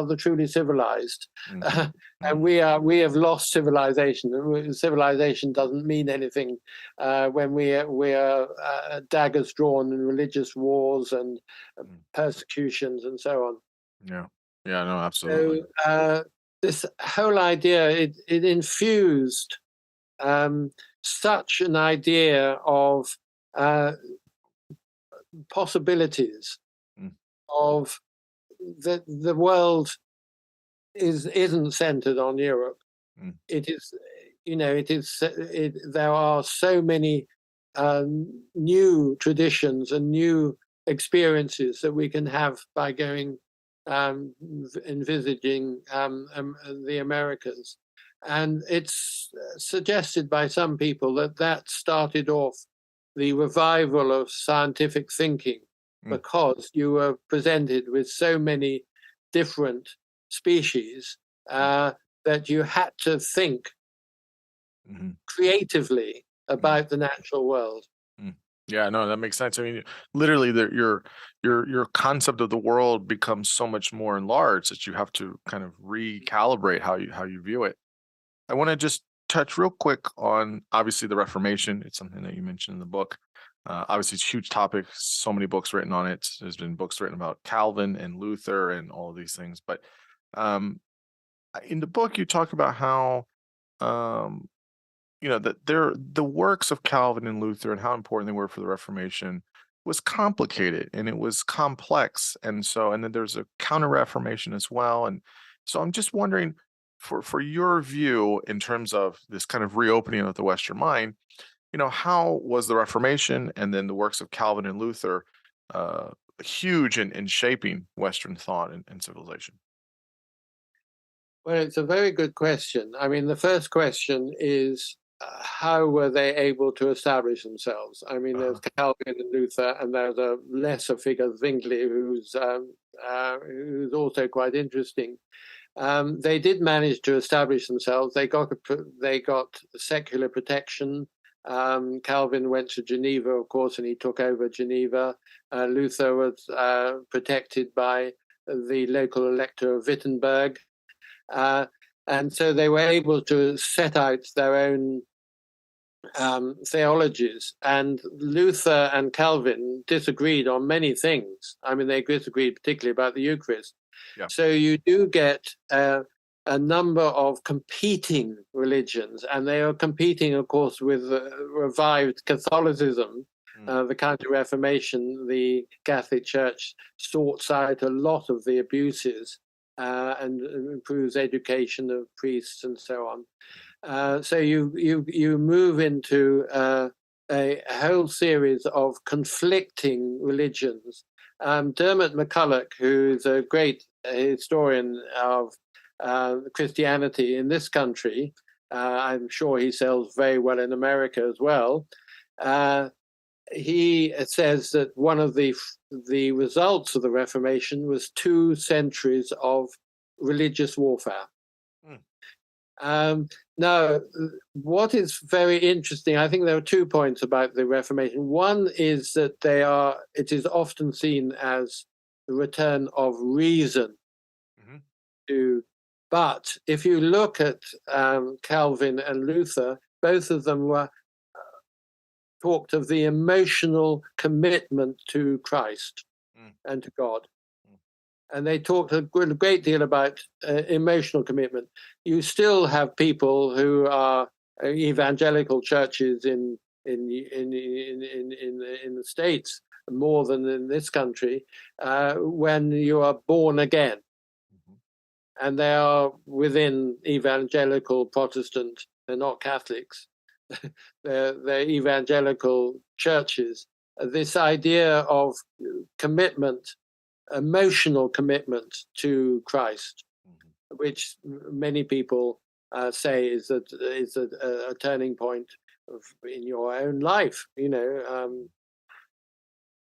[SPEAKER 2] the truly civilized, and we have lost civilization. And civilization doesn't mean anything when we are daggers drawn in religious wars and persecutions and so on.
[SPEAKER 1] Yeah, no, absolutely.
[SPEAKER 2] So this whole idea it infused such an idea of possibilities of that the world isn't centered on Europe. It is, there are so many new traditions and new experiences that we can have by going envisaging the Americas. And it's suggested by some people that started off the revival of scientific thinking because you were presented with so many different species that you had to think creatively about the natural world.
[SPEAKER 1] Yeah, no, that makes sense. I mean, literally, your concept of the world becomes so much more enlarged that you have to kind of recalibrate how you view it. I want to just touch real quick on obviously the Reformation. It's something that you mentioned in the book. Obviously, it's a huge topic. So many books written on it. There's been books written about Calvin and Luther and all of these things. But in the book, you talk about how that the works of Calvin and Luther and how important they were for the Reformation was complicated and it was complex, and then there's a Counter-Reformation as well. And so I'm just wondering, for your view in terms of this kind of reopening of the Western mind, how was the Reformation and then the works of Calvin and Luther huge in shaping Western thought and civilization?
[SPEAKER 2] Well, it's a very good question. I mean, the first question is, how were they able to establish themselves? I mean, there's Calvin and Luther, and there's a lesser figure, Zwingli, who's also quite interesting. They did manage to establish themselves. They got secular protection. Calvin went to Geneva, of course, and he took over Geneva. Luther was protected by the local elector of Wittenberg. And so they were able to set out their own theologies. And Luther and Calvin disagreed on many things. I mean, they disagreed particularly about the Eucharist. Yeah. So you do get a number of competing religions, and they are competing, of course, with revived Catholicism. The Counter-Reformation, the Catholic Church sorts out a lot of the abuses and improves education of priests and so on. So you move into a whole series of conflicting religions. Dermot McCulloch, who's a great historian of Christianity in this country, I'm sure he sells very well in America as well. He says that one of the results of the Reformation was 2 centuries of religious warfare. Now, what is very interesting, I think there are 2 points about the Reformation. One is that it is often seen as the return of reason but if you look at Calvin and Luther, both of them were talked of the emotional commitment to Christ and to God. And they talked a great deal about emotional commitment. You still have people who are evangelical churches in the States more than in this country when you are born again, and they are within evangelical Protestant. They're not Catholics. they're evangelical churches. This idea of commitment, emotional commitment to Christ, which many people say is a turning point in your own life.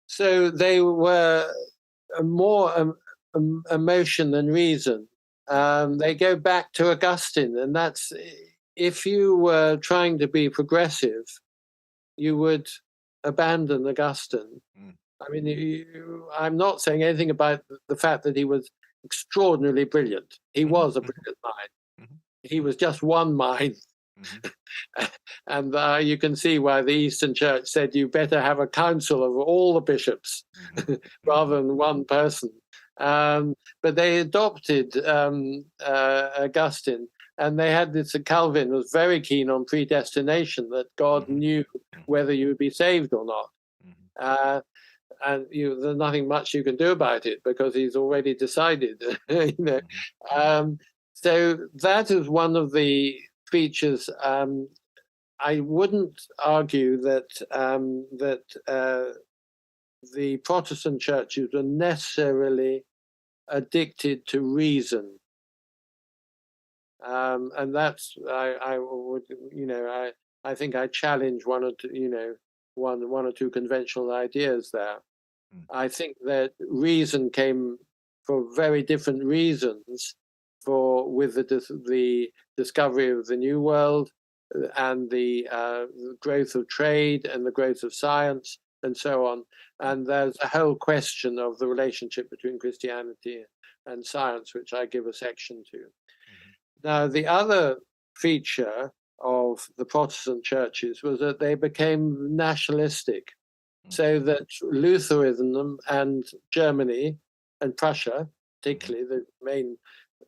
[SPEAKER 2] So they were more emotion than reason. They go back to Augustine, and that's, if you were trying to be progressive, you would abandon Augustine. I mean, I'm not saying anything about the fact that he was extraordinarily brilliant. He was a brilliant mind. He was just one mind. And you can see why the Eastern Church said you better have a council of all the bishops rather than one person. But they adopted Augustine, and they had this. Calvin was very keen on predestination, that God knew whether you would be saved or not. And there's nothing much you can do about it because he's already decided. So that is one of the features. I wouldn't argue that the Protestant churches were necessarily addicted to reason, and that's I would I think I challenge one or two conventional ideas there. I think that reason came for very different reasons, with the discovery of the New World and the growth of trade and the growth of science and so on. And there's a whole question of the relationship between Christianity and science, which I give a section to. Now, the other feature of the Protestant churches was that they became nationalistic, so that Lutheranism and Germany and Prussia, particularly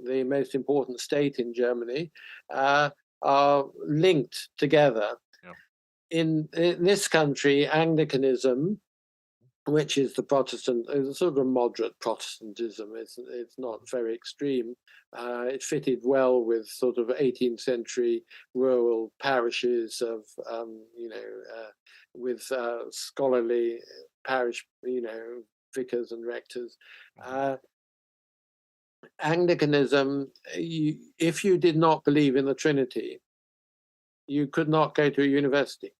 [SPEAKER 2] the most important state in Germany, are linked together. In this country, Anglicanism, which is the Protestant, is a sort of moderate Protestantism. It's not very extreme. It fitted well with sort of 18th century rural parishes of, with scholarly parish, vicars and rectors. Anglicanism, if you did not believe in the Trinity, you could not go to a university.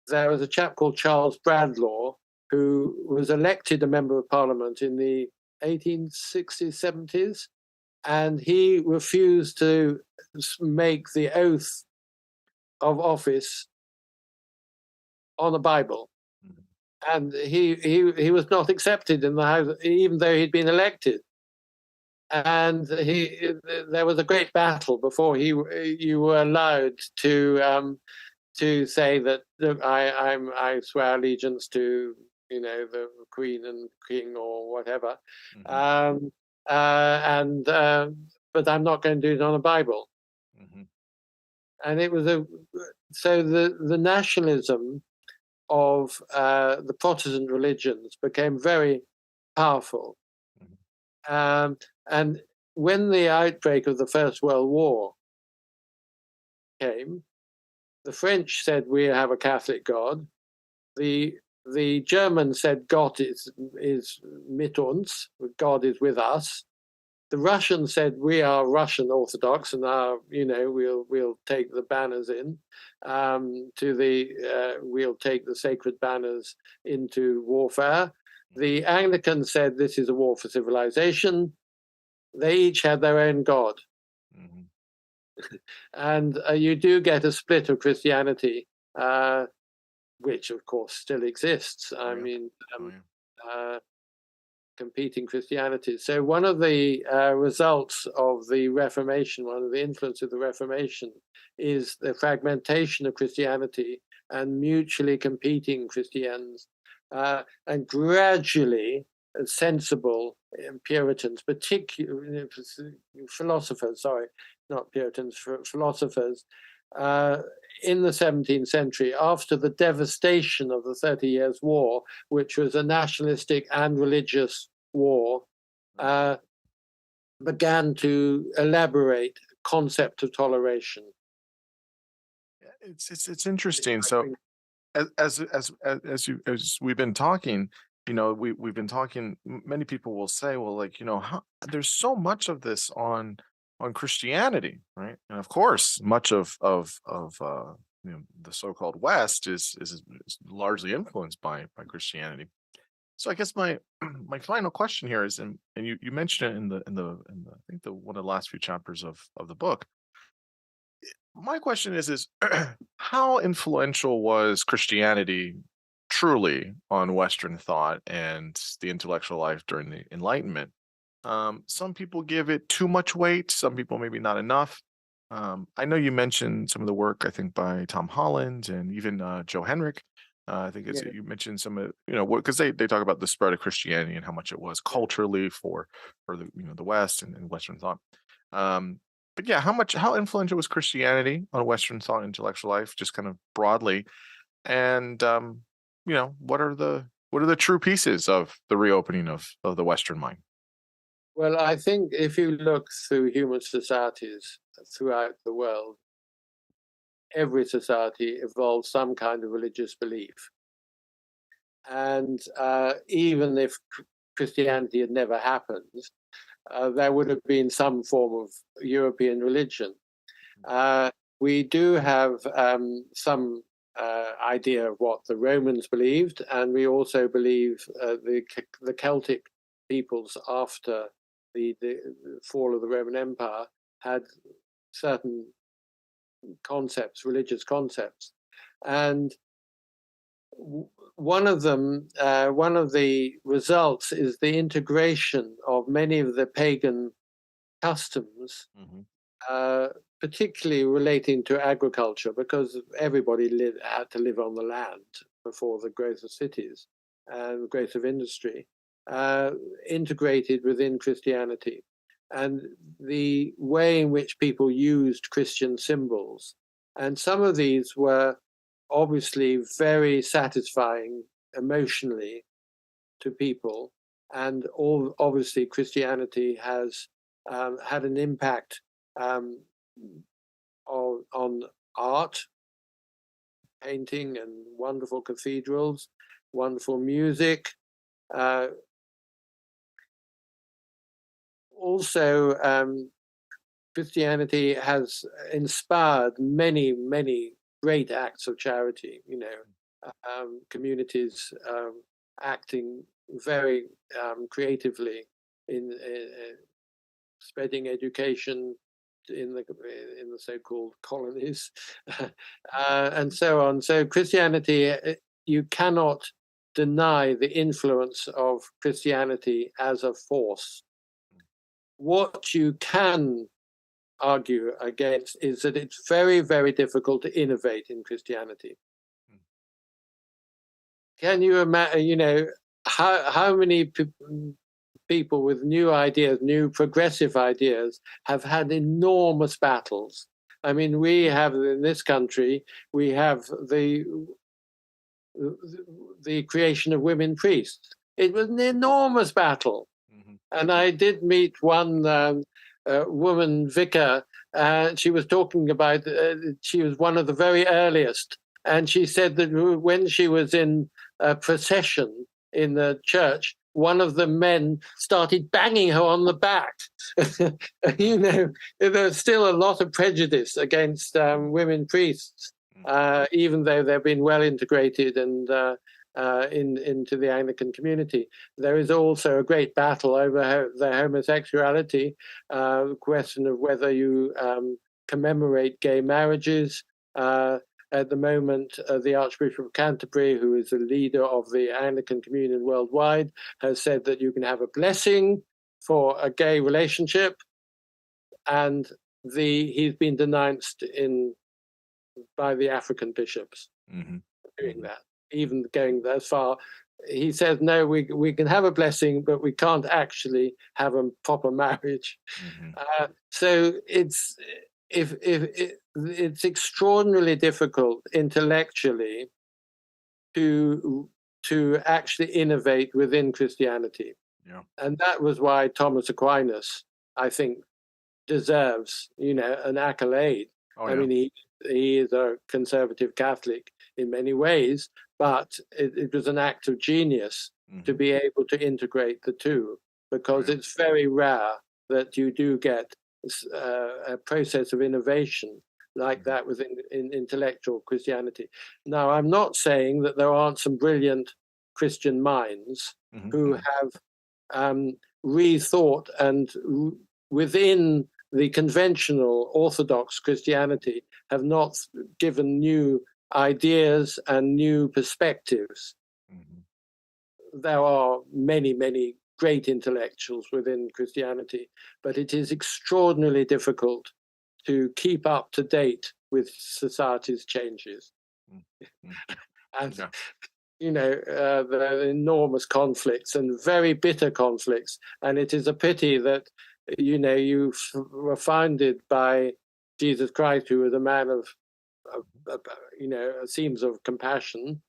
[SPEAKER 2] There was a chap called Charles Bradlaugh who was elected a member of Parliament in the 1860s, 70s, and he refused to make the oath of office on the Bible. And he was not accepted in the House, even though he'd been elected. And there was a great battle before you were allowed to say that, look, I swear allegiance to the Queen and King or whatever, but I'm not going to do it on a Bible. And it was so the nationalism of the Protestant religions became very powerful. And when the outbreak of the First World War came, the French said, we have a Catholic God. The Germans said, God is mit uns, God is with us. The Russians said, we are Russian Orthodox, and we'll take the banners in we'll take the sacred banners into warfare. The Anglicans said, this is a war for civilization. They each had their own God. And you do get a split of Christianity, which of course still exists. competing Christianities. So one of the results of the Reformation, one of the influence of the Reformation, is the fragmentation of Christianity and mutually competing Christians, and gradually sensible Puritans, particularly philosophers, sorry, not Puritans, philosophers, in the 17th century, after the devastation of the 30 Years' War, which was a nationalistic and religious war, began to elaborate concept of toleration.
[SPEAKER 1] It's interesting. So as we've been talking, we've been talking. Many people will say, well, like, there's so much of this on Christianity, right? And of course, much of the so-called West is largely influenced by Christianity. So I guess my my final question here is, and you mentioned it in the I think one of the last few chapters of the book. My question is how influential was Christianity truly on Western thought and the intellectual life during the Enlightenment? Some people give it too much weight, some people maybe not enough. I know you mentioned some of the work, I think, by Tom Holland and even Joe Henrich. I think you mentioned some of, because they talk about the spread of Christianity and how much it was culturally for the the West and Western thought. But yeah, how influential was Christianity on Western thought and intellectual life, just kind of broadly? And what are the true pieces of the reopening of the Western mind?
[SPEAKER 2] Well, I think if you look through human societies throughout the world, every society evolved some kind of religious belief. And even if Christianity had never happened, there would have been some form of European religion. We do have some idea of what the Romans believed, and we also believe the Celtic peoples after the fall of the Roman Empire had certain concepts, religious concepts, and one of the results is the integration of many of the pagan customs, particularly relating to agriculture, because everybody had to live on the land before the growth of cities and the growth of industry, integrated within Christianity. And the way in which people used Christian symbols. And some of these were obviously very satisfying emotionally to people. And obviously Christianity has had an impact on art, painting, and wonderful cathedrals, wonderful music. Also, Christianity has inspired many, many great acts of charity, communities acting very creatively in spreading education in the so-called colonies, and so on. So Christianity, you cannot deny the influence of Christianity as a force. What you can argue against is that it's very, very difficult to innovate in Christianity. Can you imagine, how many people with new ideas, new progressive ideas, have had enormous battles? I mean, we have in this country, we have the creation of women priests. It was an enormous battle. And I did meet one woman vicar. She was talking about, she was one of the very earliest. And she said that when she was in a procession in the church, one of the men started banging her on the back. There's still a lot of prejudice against women priests, even though they've been well integrated and into the Anglican community. There is also a great battle over their homosexuality, the question of whether you commemorate gay marriages, at the moment, the Archbishop of Canterbury, who is the leader of the Anglican Communion worldwide, has said that you can have a blessing for a gay relationship, and he's been denounced by the African bishops doing that, even going as far. He says, no, we can have a blessing, but we can't actually have a proper marriage. So it's extraordinarily difficult intellectually to actually innovate within Christianity.
[SPEAKER 1] Yeah.
[SPEAKER 2] And that was why Thomas Aquinas, I think, deserves, an accolade. I mean, he is a conservative Catholic in many ways, but it was an act of genius to be able to integrate the two, because it's very rare that you do get a process of innovation like that within intellectual Christianity. Now, I'm not saying that there aren't some brilliant Christian minds who have rethought and within the conventional Orthodox Christianity have not given new ideas and new perspectives. There are many, many great intellectuals within Christianity, but it is extraordinarily difficult to keep up to date with society's changes. And there are enormous conflicts and very bitter conflicts, and it is a pity that you were founded by Jesus Christ, who was a man of seems of compassion,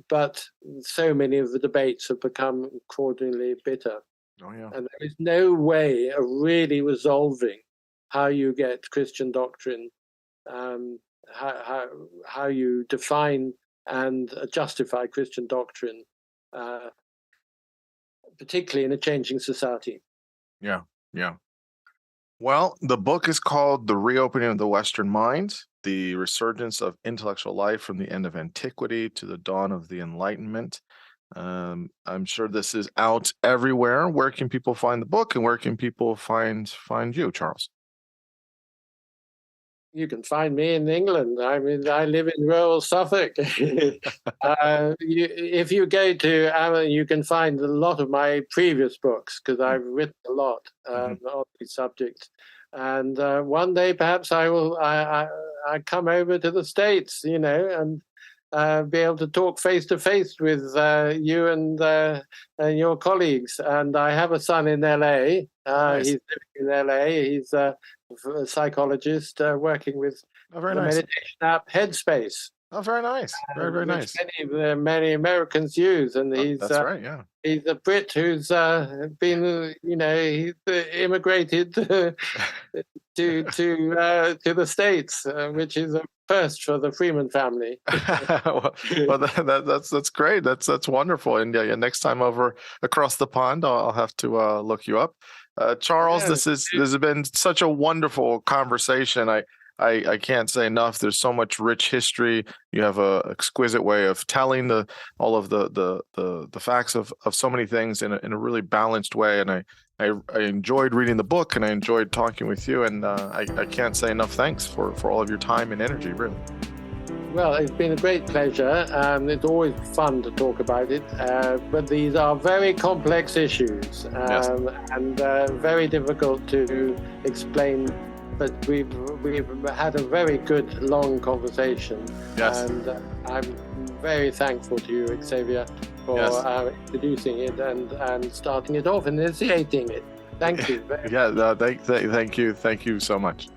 [SPEAKER 2] but so many of the debates have become accordingly bitter. And there is no way of really resolving how you get Christian doctrine, how you define and justify Christian doctrine, particularly in a changing society.
[SPEAKER 1] Yeah. Well, the book is called The Reopening of the Western Mind, The Resurgence of Intellectual Life from the End of Antiquity to the Dawn of the Enlightenment. I'm sure this is out everywhere. Where can people find the book, and where can people find you, Charles?
[SPEAKER 2] You can find me in England. I mean, I live in rural Suffolk. If you go to Amazon, you can find a lot of my previous books, because I've written a lot on these subjects. And one day, perhaps I will. I come over to the States, and be able to talk face to face with you and your colleagues. And I have a son in LA.
[SPEAKER 1] Nice.
[SPEAKER 2] He's living in LA. He's a psychologist working with meditation app Headspace.
[SPEAKER 1] Oh, very nice. Very nice.
[SPEAKER 2] Many Americans use, and he's
[SPEAKER 1] that's right. Yeah.
[SPEAKER 2] He's a Brit who's been, he's immigrated to the States, which is a first for the Freeman family.
[SPEAKER 1] well, that's great. That's wonderful. And next time over across the pond, I'll have to look you up. Charles, this has been such a wonderful conversation. I can't say enough. There's so much rich history. You have a exquisite way of telling all of the facts of so many things in a really balanced way. And I enjoyed reading the book, and I enjoyed talking with you. And I can't say enough thanks for all of your time and energy, really.
[SPEAKER 2] Well, it's been a great pleasure. It's always fun to talk about it, but these are very complex issues and very difficult to explain. But we've had a very good, long conversation. Yes. And I'm very thankful to you, Xavier, for introducing it and starting it off and initiating it. Thank you.
[SPEAKER 1] Thank you so much.